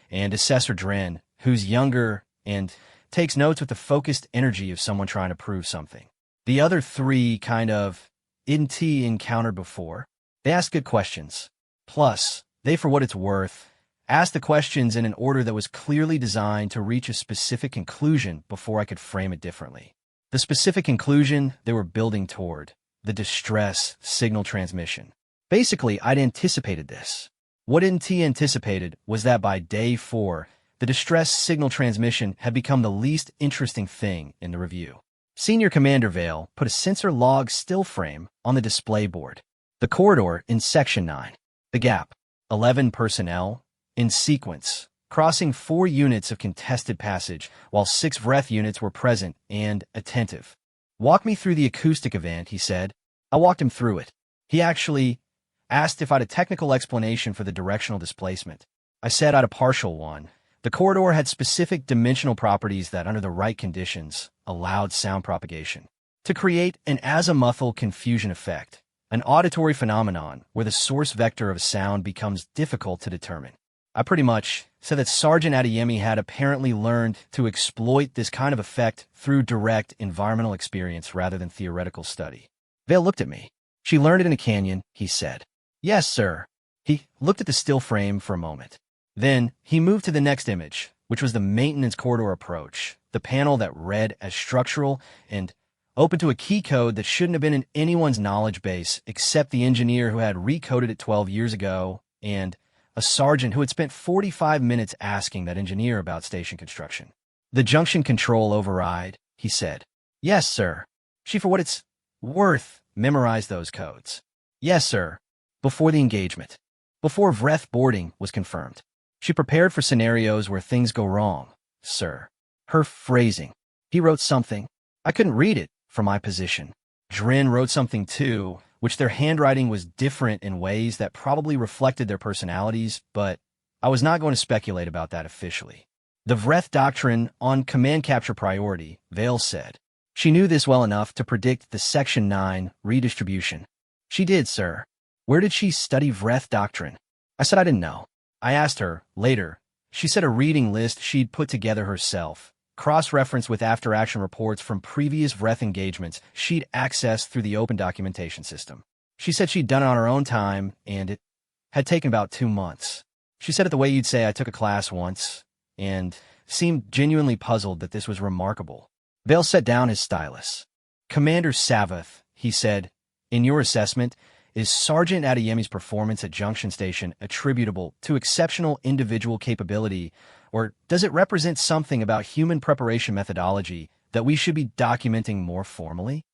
and Assessor Dren, who's younger and takes notes with the focused energy of someone trying to prove something. The other three kind of encountered before. They asked good questions. Plus, they, for what it's worth, asked the questions in an order that was clearly designed to reach a specific conclusion before I could frame it differently. The specific conclusion they were building toward, the distress signal transmission. Basically, I'd anticipated this. What NT anticipated was that by day 4, the distress signal transmission had become the least interesting thing in the review. Senior Commander Vale put a sensor log still frame on the display board. The corridor in Section 9. The gap. 11 personnel, in sequence, crossing 4 units of contested passage, while 6 Vreth units were present and attentive. "Walk me through the acoustic event," he said. I walked him through it. He actually asked if I had a technical explanation for the directional displacement. I said I had a partial one. The corridor had specific dimensional properties that, under the right conditions, allowed sound propagation to create an azimuthal confusion effect, an auditory phenomenon where the source vector of sound becomes difficult to determine. I pretty much said that Sergeant Adeyemi had apparently learned to exploit this kind of effect through direct environmental experience rather than theoretical study. Vale looked at me. "She learned it in a canyon," he said. "Yes, sir." He looked at the still frame for a moment. Then he moved to the next image, which was the maintenance corridor approach, the panel that read as structural and open to a key code that shouldn't have been in anyone's knowledge base except the engineer who had recoded it 12 years ago and a sergeant who had spent 45 minutes asking that engineer about station construction. "The junction control override," he said. "Yes, sir." She, for what it's worth, memorized those codes. "Yes, sir." Before the engagement. Before Vreth boarding was confirmed. She prepared for scenarios where things go wrong, sir. Her phrasing. He wrote something. I couldn't read it from my position. Dren wrote something too, which their handwriting was different in ways that probably reflected their personalities, but I was not going to speculate about that officially. The Vreth doctrine on command capture priority, Vale said. She knew this well enough to predict the Section 9 redistribution. She did, sir. Where did she study Vreth doctrine? I said I didn't know. I asked her, later. She said a reading list she'd put together herself, cross-referenced with after-action reports from previous Vreth engagements she'd accessed through the open documentation system. She said she'd done it on her own time, and it had taken about 2 months. She said it the way you'd say I took a class once, and seemed genuinely puzzled that this was remarkable. Vale set down his stylus. "Commander Savath," he said, "in your assessment, is Sergeant Adeyemi's performance at Junction Station attributable to exceptional individual capability, or does it represent something about human preparation methodology that we should be documenting more formally?"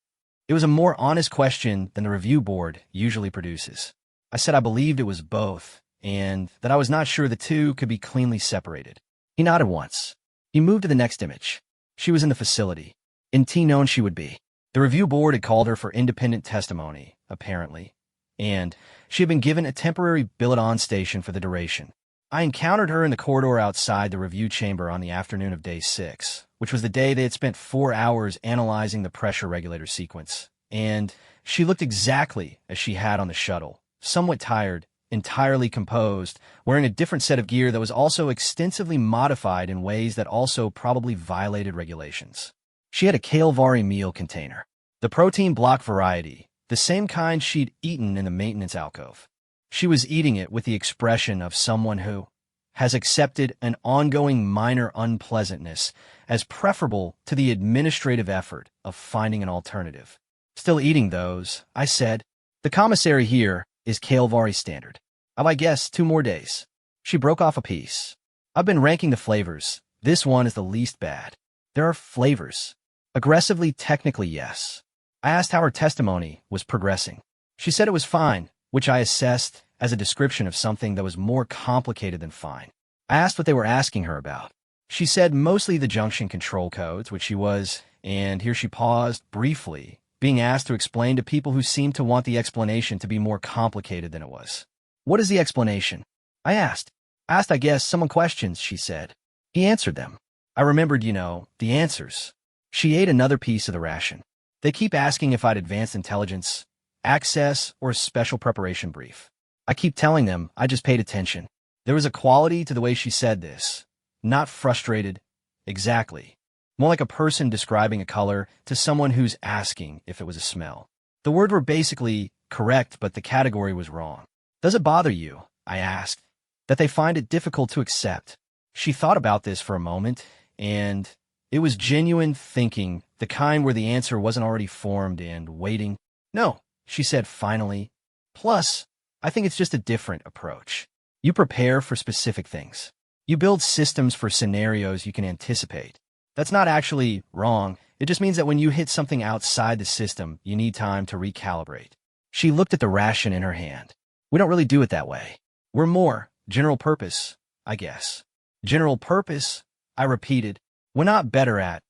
It was a more honest question than the review board usually produces. I said I believed it was both, and that I was not sure the two could be cleanly separated. He nodded once. He moved to the next image. She was in the facility. Known she would be. The review board had called her for independent testimony, apparently, and she had been given a temporary billet-on station for the duration. I encountered her in the corridor outside the review chamber on the afternoon of day 6, which was the day they had spent 4 hours analyzing the pressure regulator sequence, and she looked exactly as she had on the shuttle, somewhat tired, entirely composed, wearing a different set of gear that was also extensively modified in ways that also probably violated regulations. She had a Kailvari meal container, the protein block variety, the same kind she'd eaten in the maintenance alcove. She was eating it with the expression of someone who has accepted an ongoing minor unpleasantness as preferable to the administrative effort of finding an alternative. "Still eating those," I said. "The commissary here is Kailvari standard. I guess 2 more days." She broke off a piece. "I've been ranking the flavors. This one is the least bad." There are flavors. Aggressively, technically, yes. I asked how her testimony was progressing. She said it was fine, which I assessed as a description of something that was more complicated than fine. I asked what they were asking her about. She said mostly the junction control codes, which she was, and here she paused briefly, being asked to explain to people who seemed to want the explanation to be more complicated than it was. "What is the explanation?" I asked. I asked, I guess, someone questions, she said. He answered them. I remembered, the answers. She ate another piece of the ration. They keep asking if I'd advanced intelligence, access, or a special preparation brief. I keep telling them I just paid attention. There was a quality to the way she said this. Not frustrated. Exactly. More like a person describing a color to someone who's asking if it was a smell. The words were basically correct, but the category was wrong. Does it bother you, I asked, that they find it difficult to accept? She thought about this for a moment, and it was genuine thinking, the kind where the answer wasn't already formed and waiting. No, she said finally. Plus, I think it's just a different approach. You prepare for specific things. You build systems for scenarios you can anticipate. That's not actually wrong. It just means that when you hit something outside the system, you need time to recalibrate. She looked at the ration in her hand. We don't really do it that way. We're more general purpose, I guess. General purpose, I repeated. We're not better at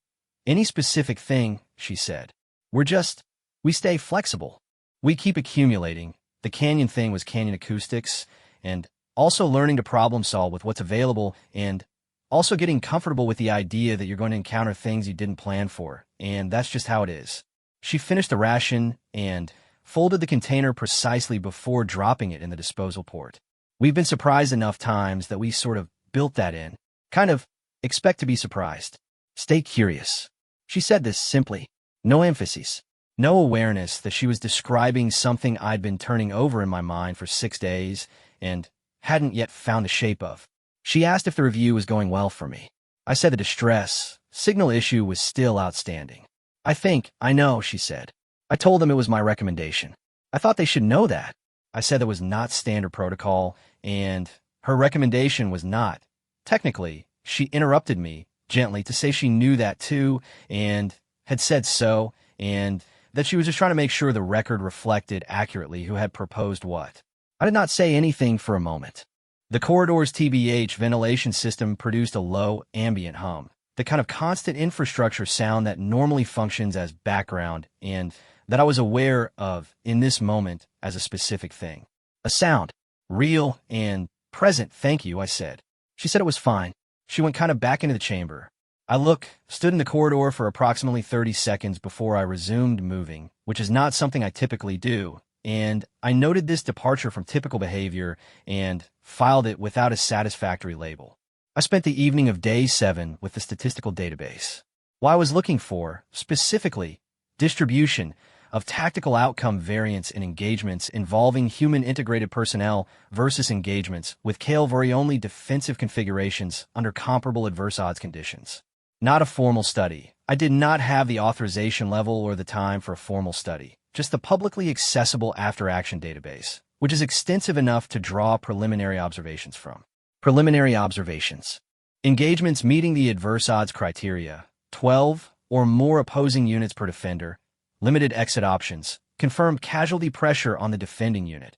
any specific thing, she said. We stay flexible. We keep accumulating. The canyon thing was canyon acoustics, and also learning to problem solve with what's available, and also getting comfortable with the idea that you're going to encounter things you didn't plan for, and that's just how it is. She finished the ration and folded the container precisely before dropping it in the disposal port. We've been surprised enough times that we sort of built that in. Kind of expect to be surprised. Stay curious. She said this simply. No emphasis. No awareness that she was describing something I'd been turning over in my mind for 6 days and hadn't yet found the shape of. She asked if the review was going well for me. I said the distress signal issue was still outstanding. I know, she said. I told them it was my recommendation. I thought they should know that. I said that was not standard protocol, and her recommendation was not. Technically, she interrupted me gently to say she knew that too, and had said so, and that she was just trying to make sure the record reflected accurately who had proposed what. I did not say anything for a moment. The corridor's TBH ventilation system produced a low ambient hum, the kind of constant infrastructure sound that normally functions as background and that I was aware of in this moment as a specific thing. A sound. Real and present, thank you, I said. She said it was fine. She went kind of back into the chamber. I stood in the corridor for approximately 30 seconds before I resumed moving, which is not something I typically do, and I noted this departure from typical behavior and filed it without a satisfactory label. I spent the evening of day 7 with the statistical database. What I was looking for, specifically, distribution of tactical outcome variance in engagements involving human integrated personnel versus engagements with Calvary-only defensive configurations under comparable adverse odds conditions. Not a formal study. I did not have the authorization level or the time for a formal study, just the publicly accessible after-action database, which is extensive enough to draw preliminary observations from. Preliminary observations. Engagements meeting the adverse odds criteria, 12 or more opposing units per defender, limited exit options, confirmed casualty pressure on the defending unit.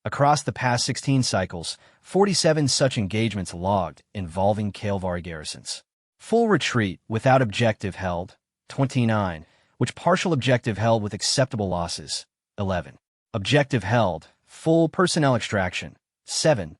Across the past 16 cycles, 47 such engagements logged involving Calvary garrisons. Full retreat without objective held, 29, which partial objective held with acceptable losses, 11. Objective held, full personnel extraction, 7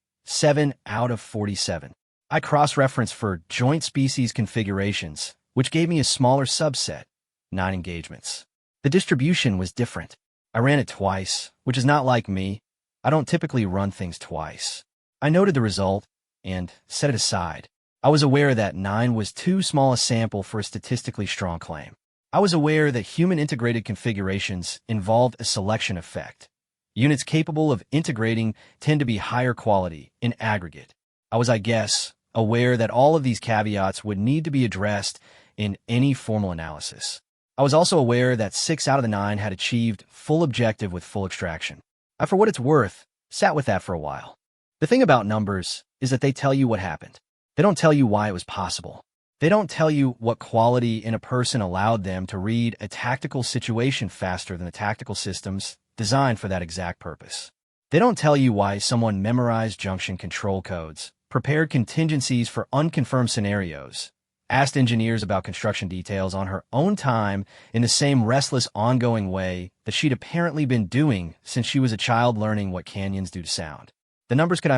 out of 47. I cross-referenced for joint species configurations, which gave me a smaller subset, 9 engagements. The distribution was different. I ran it twice, which is not like me. I don't typically run things twice. I noted the result and set it aside. I was aware that 9 was too small a sample for a statistically strong claim. I was aware that human integrated configurations involved a selection effect. Units capable of integrating tend to be higher quality in aggregate. I was, I guess, aware that all of these caveats would need to be addressed in any formal analysis. I was also aware that 6 out of the 9 had achieved full objective with full extraction. I, for what it's worth, sat with that for a while. The thing about numbers is that they tell you what happened. They don't tell you why it was possible. They don't tell you what quality in a person allowed them to read a tactical situation faster than the tactical systems designed for that exact purpose. They don't tell you why someone memorized junction control codes, prepared contingencies for unconfirmed scenarios, asked engineers about construction details on her own time in the same restless, ongoing way that she'd apparently been doing since she was a child learning what canyons do to sound. The numbers could,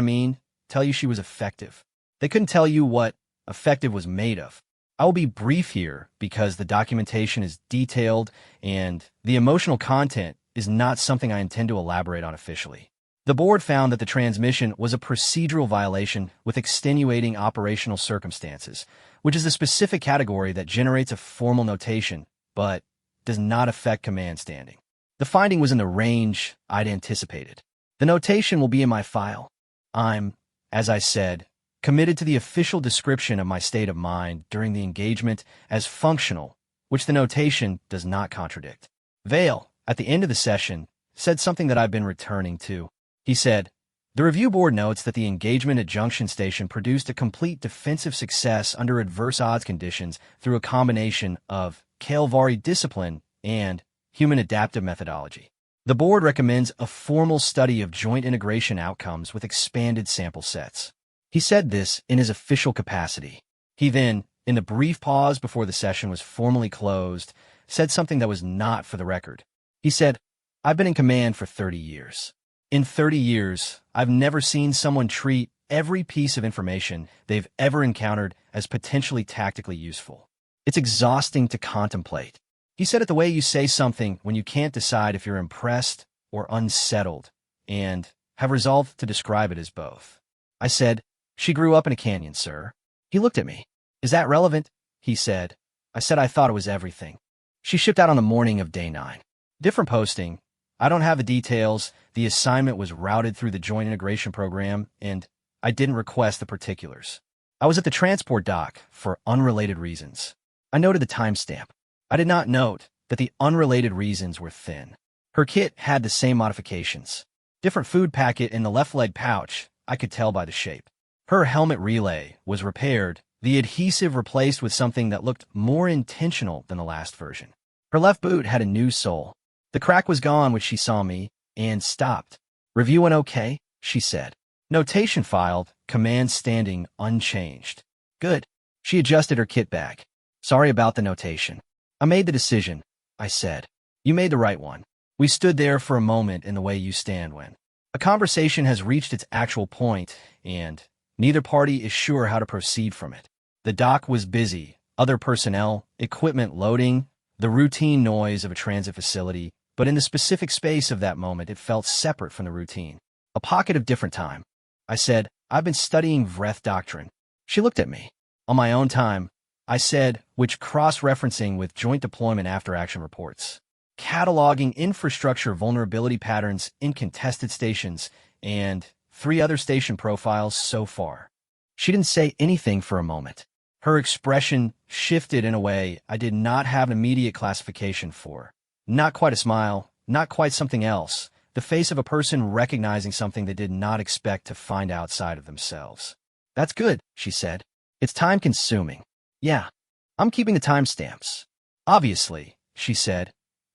tell you she was effective. They couldn't tell you what effective was made of. I will be brief here because the documentation is detailed and the emotional content is not something I intend to elaborate on officially. The board found that the transmission was a procedural violation with extenuating operational circumstances, which is a specific category that generates a formal notation, but does not affect command standing. The finding was in the range I'd anticipated. The notation will be in my file. I'm, as I said, committed to the official description of my state of mind during the engagement as functional, which the notation does not contradict. Vale, at the end of the session, said something that I've been returning to. He said, "The review board notes that the engagement at Junction Station produced a complete defensive success under adverse odds conditions through a combination of Kael'vari discipline and human adaptive methodology. The board recommends a formal study of joint integration outcomes with expanded sample sets." He said this in his official capacity. He then, in the brief pause before the session was formally closed, said something that was not for the record. He said, "I've been in command for 30 years. In 30 years, I've never seen someone treat every piece of information they've ever encountered as potentially tactically useful. It's exhausting to contemplate." He said it the way you say something when you can't decide if you're impressed or unsettled, and have resolved to describe it as both. I said, "She grew up in a canyon, sir." He looked at me. "Is that relevant?" he said. I said I thought it was everything. "She shipped out on the morning of day 9. Different posting. I don't have the details. The assignment was routed through the joint integration program, and I didn't request the particulars. I was at the transport dock for unrelated reasons." I noted the timestamp. I did not note that the unrelated reasons were thin. Her kit had the same modifications. Different food packet in the left leg pouch, I could tell by the shape. Her helmet relay was repaired, the adhesive replaced with something that looked more intentional than the last version. Her left boot had a new sole. The crack was gone when she saw me, and stopped. "Review went okay," she said. "Notation filed, command standing unchanged." "Good." She adjusted her kit bag. "Sorry about the notation. I made the decision," I said. "You made the right one." We stood there for a moment in the way you stand when a conversation has reached its actual point, and neither party is sure how to proceed from it. The dock was busy, other personnel, equipment loading, the routine noise of a transit facility, but in the specific space of that moment it felt separate from the routine. A pocket of different time. I said, "I've been studying Vreth doctrine." She looked at me. "On my own time," I said, which cross-referencing with joint deployment after-action reports. Cataloging infrastructure vulnerability patterns in contested stations, and 3 other station profiles so far. She didn't say anything for a moment. Her expression shifted in a way I did not have an immediate classification for. Not quite a smile, not quite something else, the face of a person recognizing something they did not expect to find outside of themselves. "That's good," she said. "It's time-consuming." "Yeah, I'm keeping the timestamps." "Obviously," she said,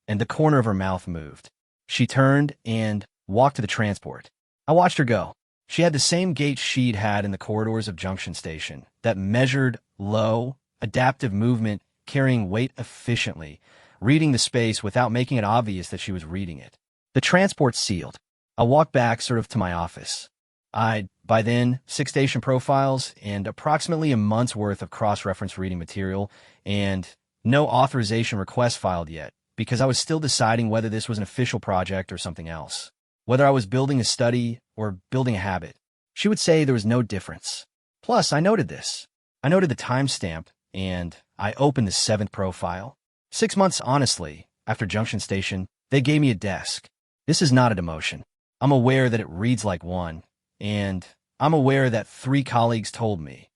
and the corner of her mouth moved. She turned and walked to the transport. I watched her go. She had the same gait she'd had in the corridors of Junction Station, that measured, low, adaptive movement, carrying weight efficiently, reading the space without making it obvious that she was reading it. The transport sealed. I walked back sort of to my office. I'd, by then, 6 station profiles and approximately a month's worth of cross-reference reading material, and no authorization request filed yet, because I was still deciding whether this was an official project or something else. Whether I was building a study or building a habit. She would say there was no difference. Plus, I noted this. I noted the timestamp, and I opened the 7th profile. 6 months, honestly, after Junction Station, they gave me a desk. This is not a demotion. I'm aware that it reads like one, and I'm aware that 3 colleagues told me,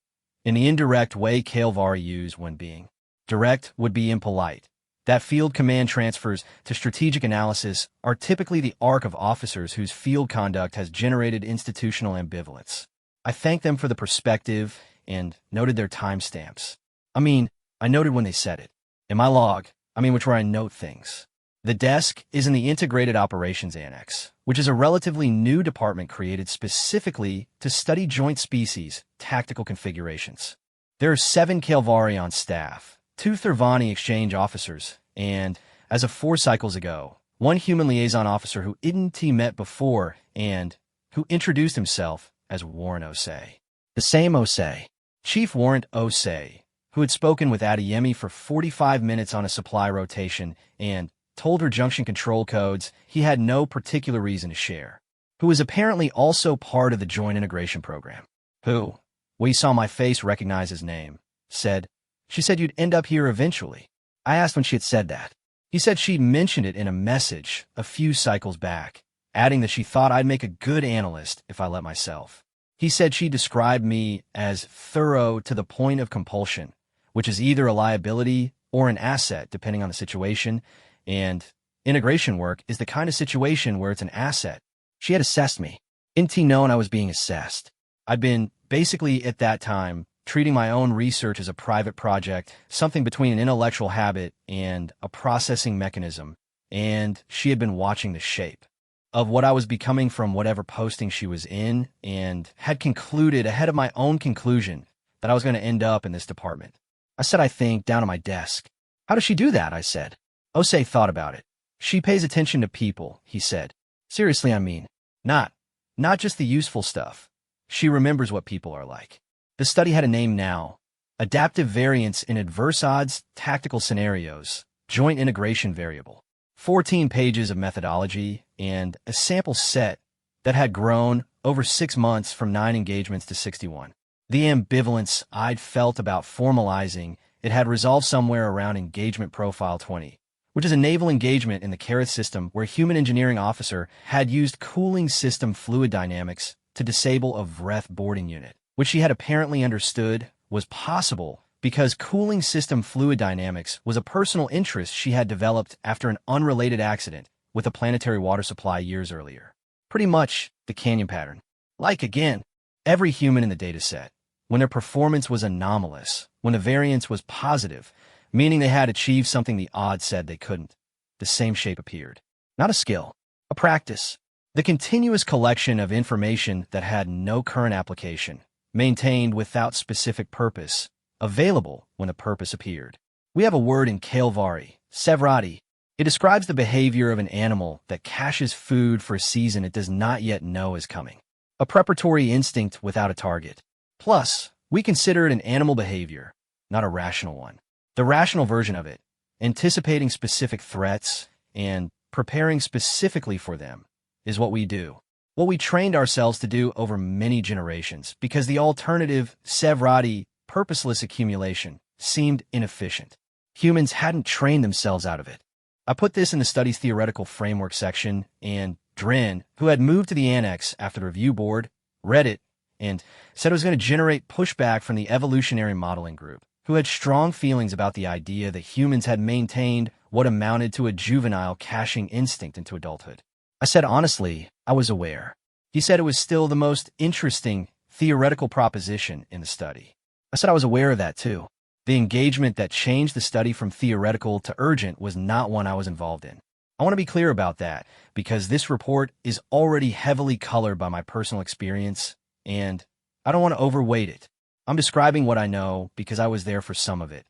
in the indirect way Kael'vari use when being direct would be impolite, that field command transfers to strategic analysis are typically the arc of officers whose field conduct has generated institutional ambivalence. I thanked them for the perspective and noted their timestamps. I noted when they said it. In my log, which where I note things. The desk is in the Integrated Operations Annex, which is a relatively new department created specifically to study joint species, tactical configurations. There are 7 Kael'vari on staff, 2 Thurvani exchange officers, and, as of 4 cycles ago, 1 human liaison officer who idn't met before and who introduced himself as Warren Osei. The same Osei, Chief Warrant Osei, who had spoken with Adeyemi for 45 minutes on a supply rotation and told her junction control codes he had no particular reason to share, who was apparently also part of the joint integration program, who, when he saw my face recognize his name, said, "She said you'd end up here eventually." I asked when she had said that. He said she'd mentioned it in a message a few cycles back, adding that she thought I'd make a good analyst if I let myself. He said she described me as thorough to the point of compulsion, which is either a liability or an asset depending on the situation, and integration work is the kind of situation where it's an asset. She had assessed me. NT known I was being assessed. I'd been, basically at that time, treating my own research as a private project, something between an intellectual habit and a processing mechanism, and she had been watching the shape of what I was becoming from whatever posting she was in, and had concluded ahead of my own conclusion that I was going to end up in this department. I said, I think, down at my desk. How does she do that? I said. Osei thought about it. She pays attention to people, he said. Seriously, I mean, not just the useful stuff. She remembers what people are like. The study had a name now: Adaptive Variance in Adverse Odds Tactical Scenarios, Joint Integration Variable. 14 pages of methodology and a sample set that had grown over 6 months from 9 engagements to 61. The ambivalence I'd felt about formalizing it had resolved somewhere around Engagement Profile 20, which is a naval engagement in the Careth system where human engineering officer had used cooling system fluid dynamics to disable a Vreth boarding unit, which she had apparently understood was possible because cooling system fluid dynamics was a personal interest she had developed after an unrelated accident with a planetary water supply years earlier. Pretty much the canyon pattern. Like, again, every human in the dataset, when their performance was anomalous, when the variance was positive, meaning they had achieved something the odds said they couldn't, the same shape appeared. Not a skill, a practice. The continuous collection of information that had no current application, maintained without specific purpose, available when a purpose appeared. We have a word in Kailvari, sevrati. It describes the behavior of an animal that caches food for a season it does not yet know is coming. A preparatory instinct without a target. Plus, we consider it an animal behavior, not a rational one. The rational version of it, anticipating specific threats and preparing specifically for them, is what we do. What we trained ourselves to do over many generations, because the alternative, sevrati, purposeless accumulation, seemed inefficient. Humans hadn't trained themselves out of it. I put this in the study's theoretical framework section, and Dren, who had moved to the annex after the review board, read it and said it was going to generate pushback from the evolutionary modeling group, who had strong feelings about the idea that humans had maintained what amounted to a juvenile caching instinct into adulthood. I said honestly, I was aware. He said it was still the most interesting theoretical proposition in the study. I said I was aware of that too. The engagement that changed the study from theoretical to urgent was not one I was involved in. I want to be clear about that, because this report is already heavily colored by my personal experience, and I don't want to overweight it. I'm describing what I know because I was there for some of it,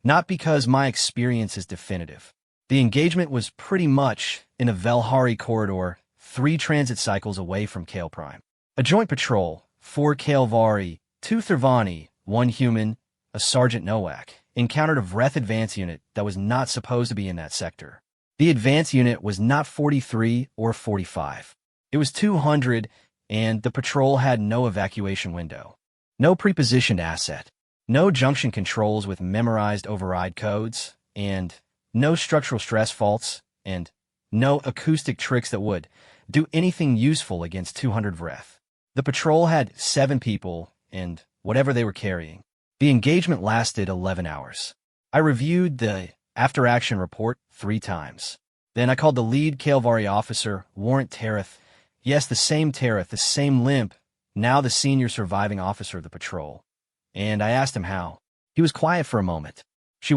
not because my experience is definitive. The engagement was pretty much in a Velhari corridor, 3 transit cycles away from Kale Prime. A joint patrol, 4 Kailvari, 2 Thervani, 1 human, a Sergeant Nowak, encountered a Vreth advance unit that was not supposed to be in that sector. The advance unit was not 43 or 45. It was 200, and the patrol had no evacuation window. No prepositioned asset, no junction controls with memorized override codes, and no structural stress faults, and no acoustic tricks that would do anything useful against 200 Vreth. The patrol had 7 people and whatever they were carrying. The engagement lasted 11 hours. I reviewed the after-action report 3 times. Then I called the lead Kailvari officer, Warrant Tereth. Yes, the same Tereth, the same limp, now the senior surviving officer of the patrol. And I asked him how. He was quiet for a moment. She,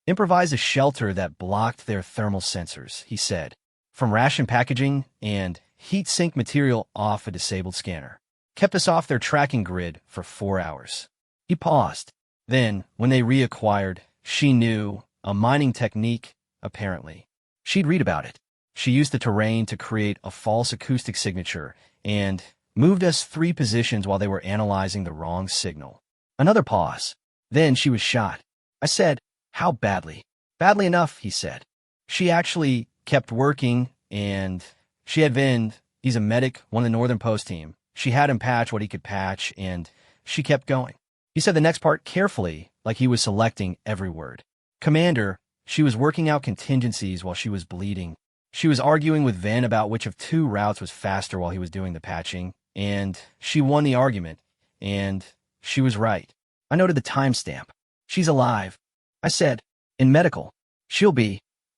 improvised a shelter that blocked their thermal sensors, he said, from ration packaging and heat sink material off a disabled scanner. Kept us off their tracking grid for 4 hours. He paused. Then, when they reacquired, she knew a mining technique, apparently. She'd read about it. She used the terrain to create a false acoustic signature, and moved us 3 positions while they were analyzing the wrong signal. Another pause. Then she was shot. I said, "How badly?" "Badly enough," he said. She actually kept working, and she had Vind. He's a medic, one of the Northern Post team. She had him patch what he could patch, and she kept going. He said the next part carefully, like he was selecting every word. "Commander, she was working out contingencies while she was bleeding. She was arguing with Vin about which of 2 routes was faster while he was doing the patching, and she won the argument, and she was right." I noted the timestamp. "She's alive." I said, "In medical.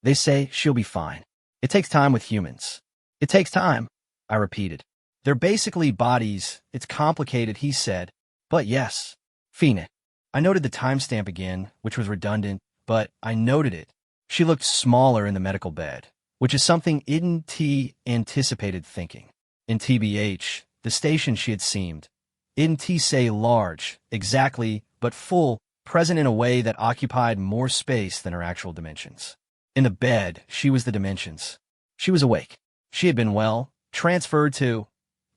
They say she'll be fine. It takes time with humans." "It takes time," I repeated. "They're basically bodies. It's complicated," he said. "But yes." Phoenix. I noted the timestamp again, which was redundant, but I noted it. She looked smaller in the medical bed, which is something IDNT anticipated thinking. In TBH, the station she had seemed. IDNT say large, exactly, but full, present in a way that occupied more space than her actual dimensions. In the bed, she was the dimensions. She was awake. She had been, transferred to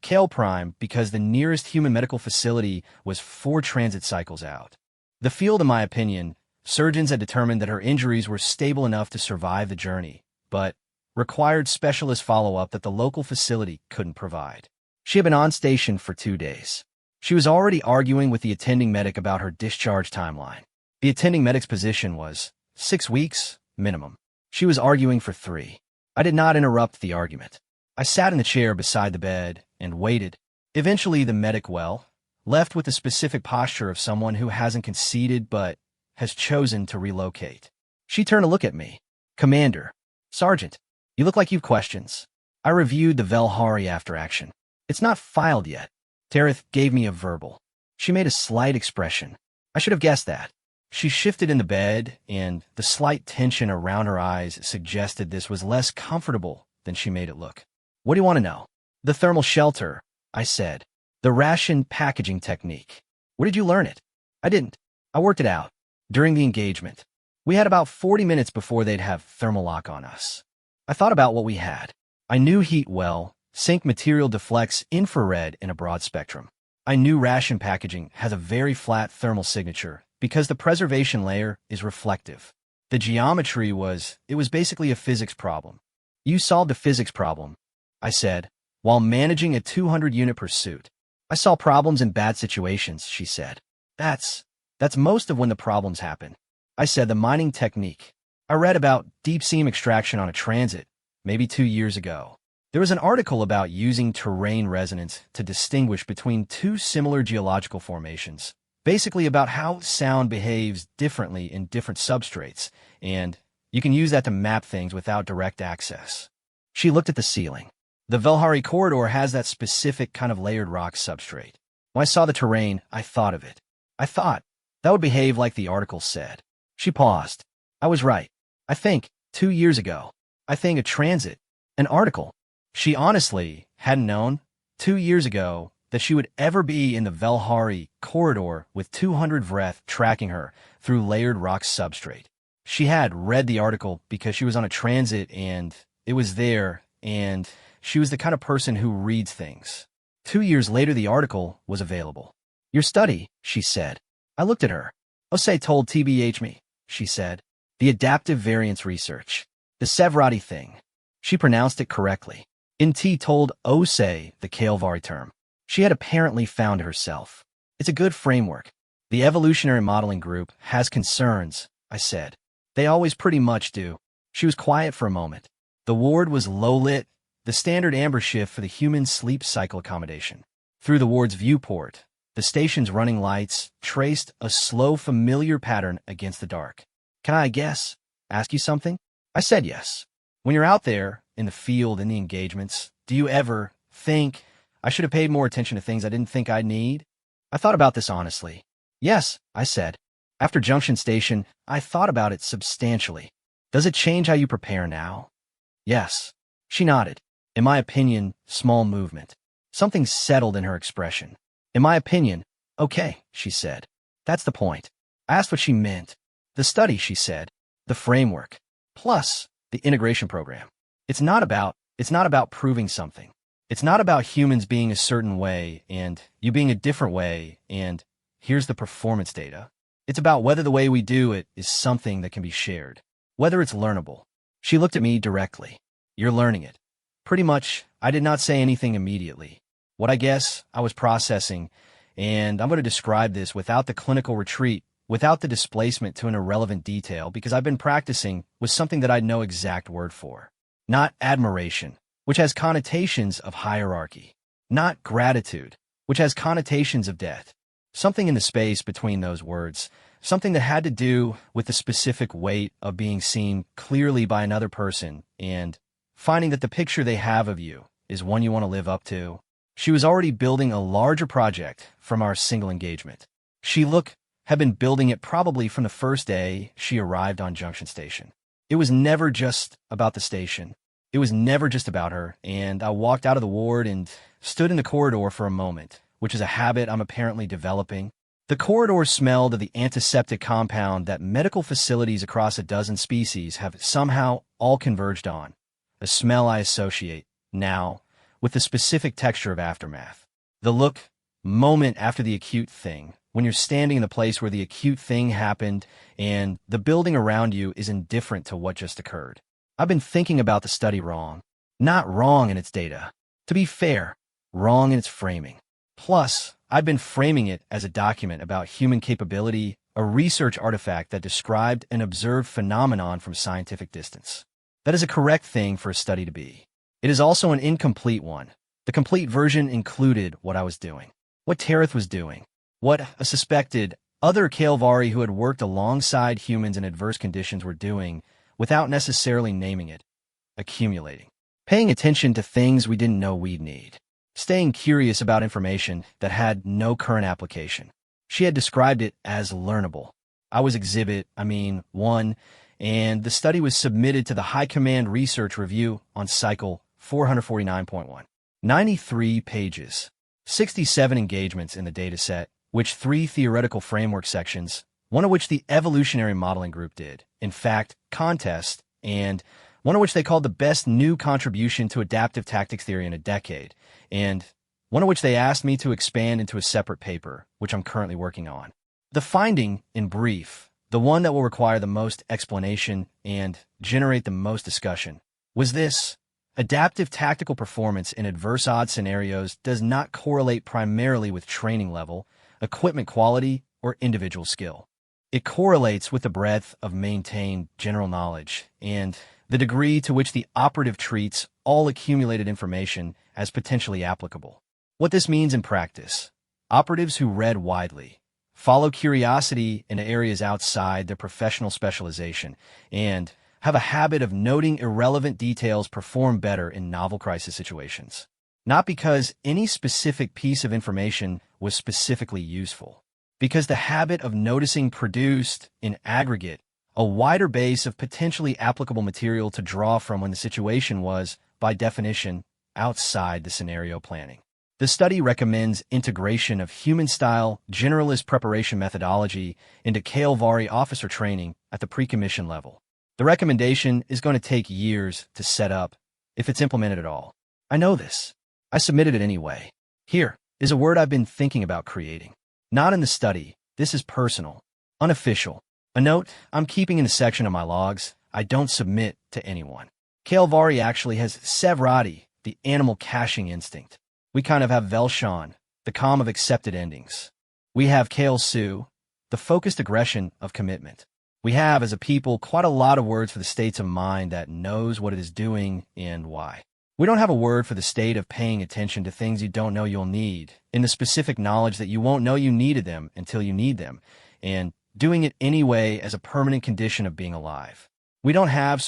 Kale Prime because the nearest human medical facility was 4 transit cycles out. The field, in my opinion, surgeons had determined that her injuries were stable enough to survive the journey, but required specialist follow-up that the local facility couldn't provide. She had been on station for 2 days. She was already arguing with the attending medic about her discharge timeline. The attending medic's position was 6 weeks, minimum. She was arguing for 3. I did not interrupt the argument. I sat in the chair beside the bed and waited. Eventually, the medic, left with the specific posture of someone who hasn't conceded but has chosen to relocate. She turned to look at me. "Commander, Sergeant, you look like you've questions." I reviewed the Velhari after action. "It's not filed yet." Tareth gave me a verbal. She made a slight expression. I should have guessed that. She shifted in the bed, and the slight tension around her eyes suggested this was less comfortable than she made it look. "What do you want to know?" "The thermal shelter," I said. "The ration packaging technique. Where did you learn it?" "I didn't. I worked it out. During the engagement. We had about 40 minutes before they'd have thermal lock on us. I thought about what we had. I knew heat well. Sync material deflects infrared in a broad spectrum. I knew ration packaging has a very flat thermal signature because the preservation layer is reflective. The geometry was basically a physics problem." "You solved a physics problem," I said, "while managing a 200-unit pursuit." "I saw problems in bad situations," she said. That's most of when the problems happen." I said, "The mining technique. I read about deep seam extraction on a transit, maybe 2 years ago. There was an article about using terrain resonance to distinguish between 2 similar geological formations, basically about how sound behaves differently in different substrates, and you can use that to map things without direct access." She looked at the ceiling. "The Velhari corridor has that specific kind of layered rock substrate. When I saw the terrain, I thought of it. I thought that would behave like the article said." She paused. "I was right. I think, 2 years ago. I think a transit, an article." She honestly hadn't known, 2 years ago, that she would ever be in the Velhari corridor with 200 Vreth tracking her through layered rock substrate. She had read the article because she was on a transit and it was there, and she was the kind of person who reads things. 2 years later, the article was available. "Your study," she said. I looked at her. "Osei told TBH me," she said. "The adaptive variance research. The Sevrati thing." She pronounced it correctly. Inti told Osei the Kaelvari term. She had apparently found herself. "It's a good framework. The evolutionary modeling group has concerns," I said. "They always pretty much do." She was quiet for a moment. The ward was low-lit, the standard amber shift for the human sleep cycle accommodation. Through the ward's viewport, the station's running lights traced a slow, familiar pattern against the dark. "Can I ask you something?" I said yes. "When you're out there, in the field, in the engagements, do you ever think, I should have paid more attention to things I didn't think I'd need?" I thought about this honestly. "Yes," I said. "After Junction Station, I thought about it substantially. Does it change how you prepare now?" "Yes." She nodded. "In my opinion, small movement." Something settled in her expression. "In my opinion, okay," she said. "That's the point." I asked what she meant. "The study," she said. "The framework. Plus, the integration program. It's not about proving something. It's not about humans being a certain way and you being a different way and here's the performance data. It's about whether the way we do it is something that can be shared, whether it's learnable. She looked at me directly. You're learning it. Pretty much, I did not say anything immediately. What I guess I was processing, and I'm going to describe this without the clinical retreat, without the displacement to an irrelevant detail, because I've been practicing with something that I know exact word for. Not admiration, which has connotations of hierarchy. Not gratitude, which has connotations of death. Something in the space between those words, something that had to do with the specific weight of being seen clearly by another person and finding that the picture they have of you is one you want to live up to. She was already building a larger project from our single engagement. She had been building it probably from the first day she arrived on Junction Station. It was never just about the station. It was never just about her, and I walked out of the ward and stood in the corridor for a moment, which is a habit I'm apparently developing. The corridor smelled of the antiseptic compound that medical facilities across a dozen species have somehow all converged on, a smell I associate, now, with the specific texture of aftermath. The moment after the acute thing, when you're standing in the place where the acute thing happened and the building around you is indifferent to what just occurred. I've been thinking about the study wrong. Not wrong in its data. To be fair, wrong in its framing. Plus, I've been framing it as a document about human capability, a research artifact that described an observed phenomenon from scientific distance. That is a correct thing for a study to be. It is also an incomplete one. The complete version included what I was doing, what Tareth was doing, what a suspected other Kael'vari who had worked alongside humans in adverse conditions were doing without necessarily naming it, accumulating, paying attention to things we didn't know we'd need, staying curious about information that had no current application. She had described it as learnable. I was Exhibit 1, and the study was submitted to the High Command Research Review on Cycle 449.1. 93 pages, 67 engagements in the dataset, which 3 theoretical framework sections, one of which the evolutionary modeling group did, in fact, contest, and one of which they called the best new contribution to adaptive tactics theory in a decade, and one of which they asked me to expand into a separate paper, which I'm currently working on. The finding, in brief, the one that will require the most explanation and generate the most discussion, was this: adaptive tactical performance in adverse odds scenarios does not correlate primarily with training level, equipment quality, or individual skill. It correlates with the breadth of maintained general knowledge and the degree to which the operative treats all accumulated information as potentially applicable. What this means in practice: operatives who read widely, follow curiosity into areas outside their professional specialization, and have a habit of noting irrelevant details perform better in novel crisis situations. Not because any specific piece of information was specifically useful, because the habit of noticing produced, in aggregate, a wider base of potentially applicable material to draw from when the situation was, by definition, outside the scenario planning. The study recommends integration of human-style, generalist preparation methodology into Kael'vari officer training at the pre-commission level. The recommendation is going to take years to set up, if it's implemented at all. I know this. I submitted it anyway. Here is a word I've been thinking about creating. Not in the study. This is personal, unofficial. A note I'm keeping in the section of my logs I don't submit to anyone. Kael'vari actually has Sevrati, the animal caching instinct. We kind of have Velshan, the calm of accepted endings. We have Kael Su, the focused aggression of commitment. We have, as a people, quite a lot of words for the states of mind that knows what it is doing and why. We don't have a word for the state of paying attention to things you don't know you'll need, in the specific knowledge that you won't know you needed them until you need them, and doing it anyway as a permanent condition of being alive. We don't have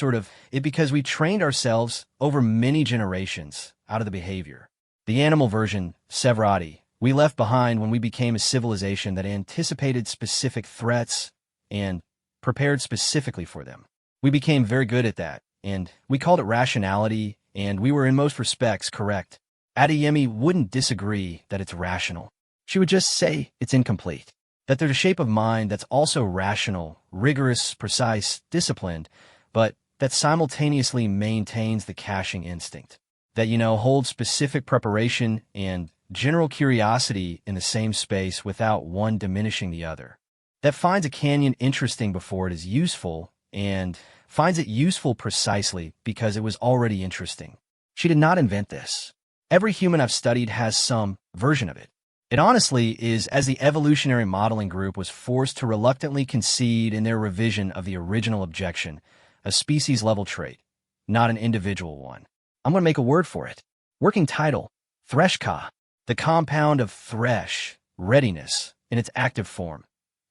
it because we trained ourselves over many generations out of the behavior. The animal version, Sevrati, we left behind when we became a civilization that anticipated specific threats and prepared specifically for them. We became very good at that, and we called it rationality, and we were in most respects correct. Adeyemi wouldn't disagree that it's rational. She would just say it's incomplete, that there's a shape of mind that's also rational, rigorous, precise, disciplined, but that simultaneously maintains the caching instinct. that hold specific preparation and general curiosity in the same space without one diminishing the other. That finds a canyon interesting before it is useful, and finds it useful precisely because it was already interesting. She did not invent this. Every human I've studied has some version of it. It honestly is as the evolutionary modeling group was forced to reluctantly concede in their revision of the original objection, a species-level trait, not an individual one. I'm going to make a word for it. Working title, Threshka, the compound of thresh, readiness, in its active form,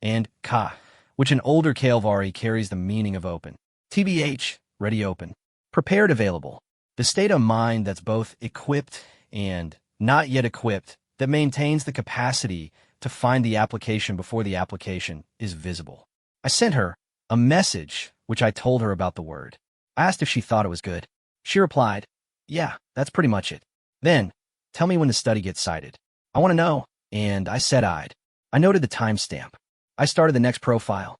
and ka, which in older Kaelvari carries the meaning of open. TBH, ready open. Prepared available. The state of mind that's both equipped and not yet equipped, that maintains the capacity to find the application before the application is visible. I sent her a message which I told her about the word. I asked if she thought it was good. She replied, "Yeah, that's pretty much it." Then, "Tell me when the study gets cited. I want to know," and I said I noted the timestamp. I started the next profile.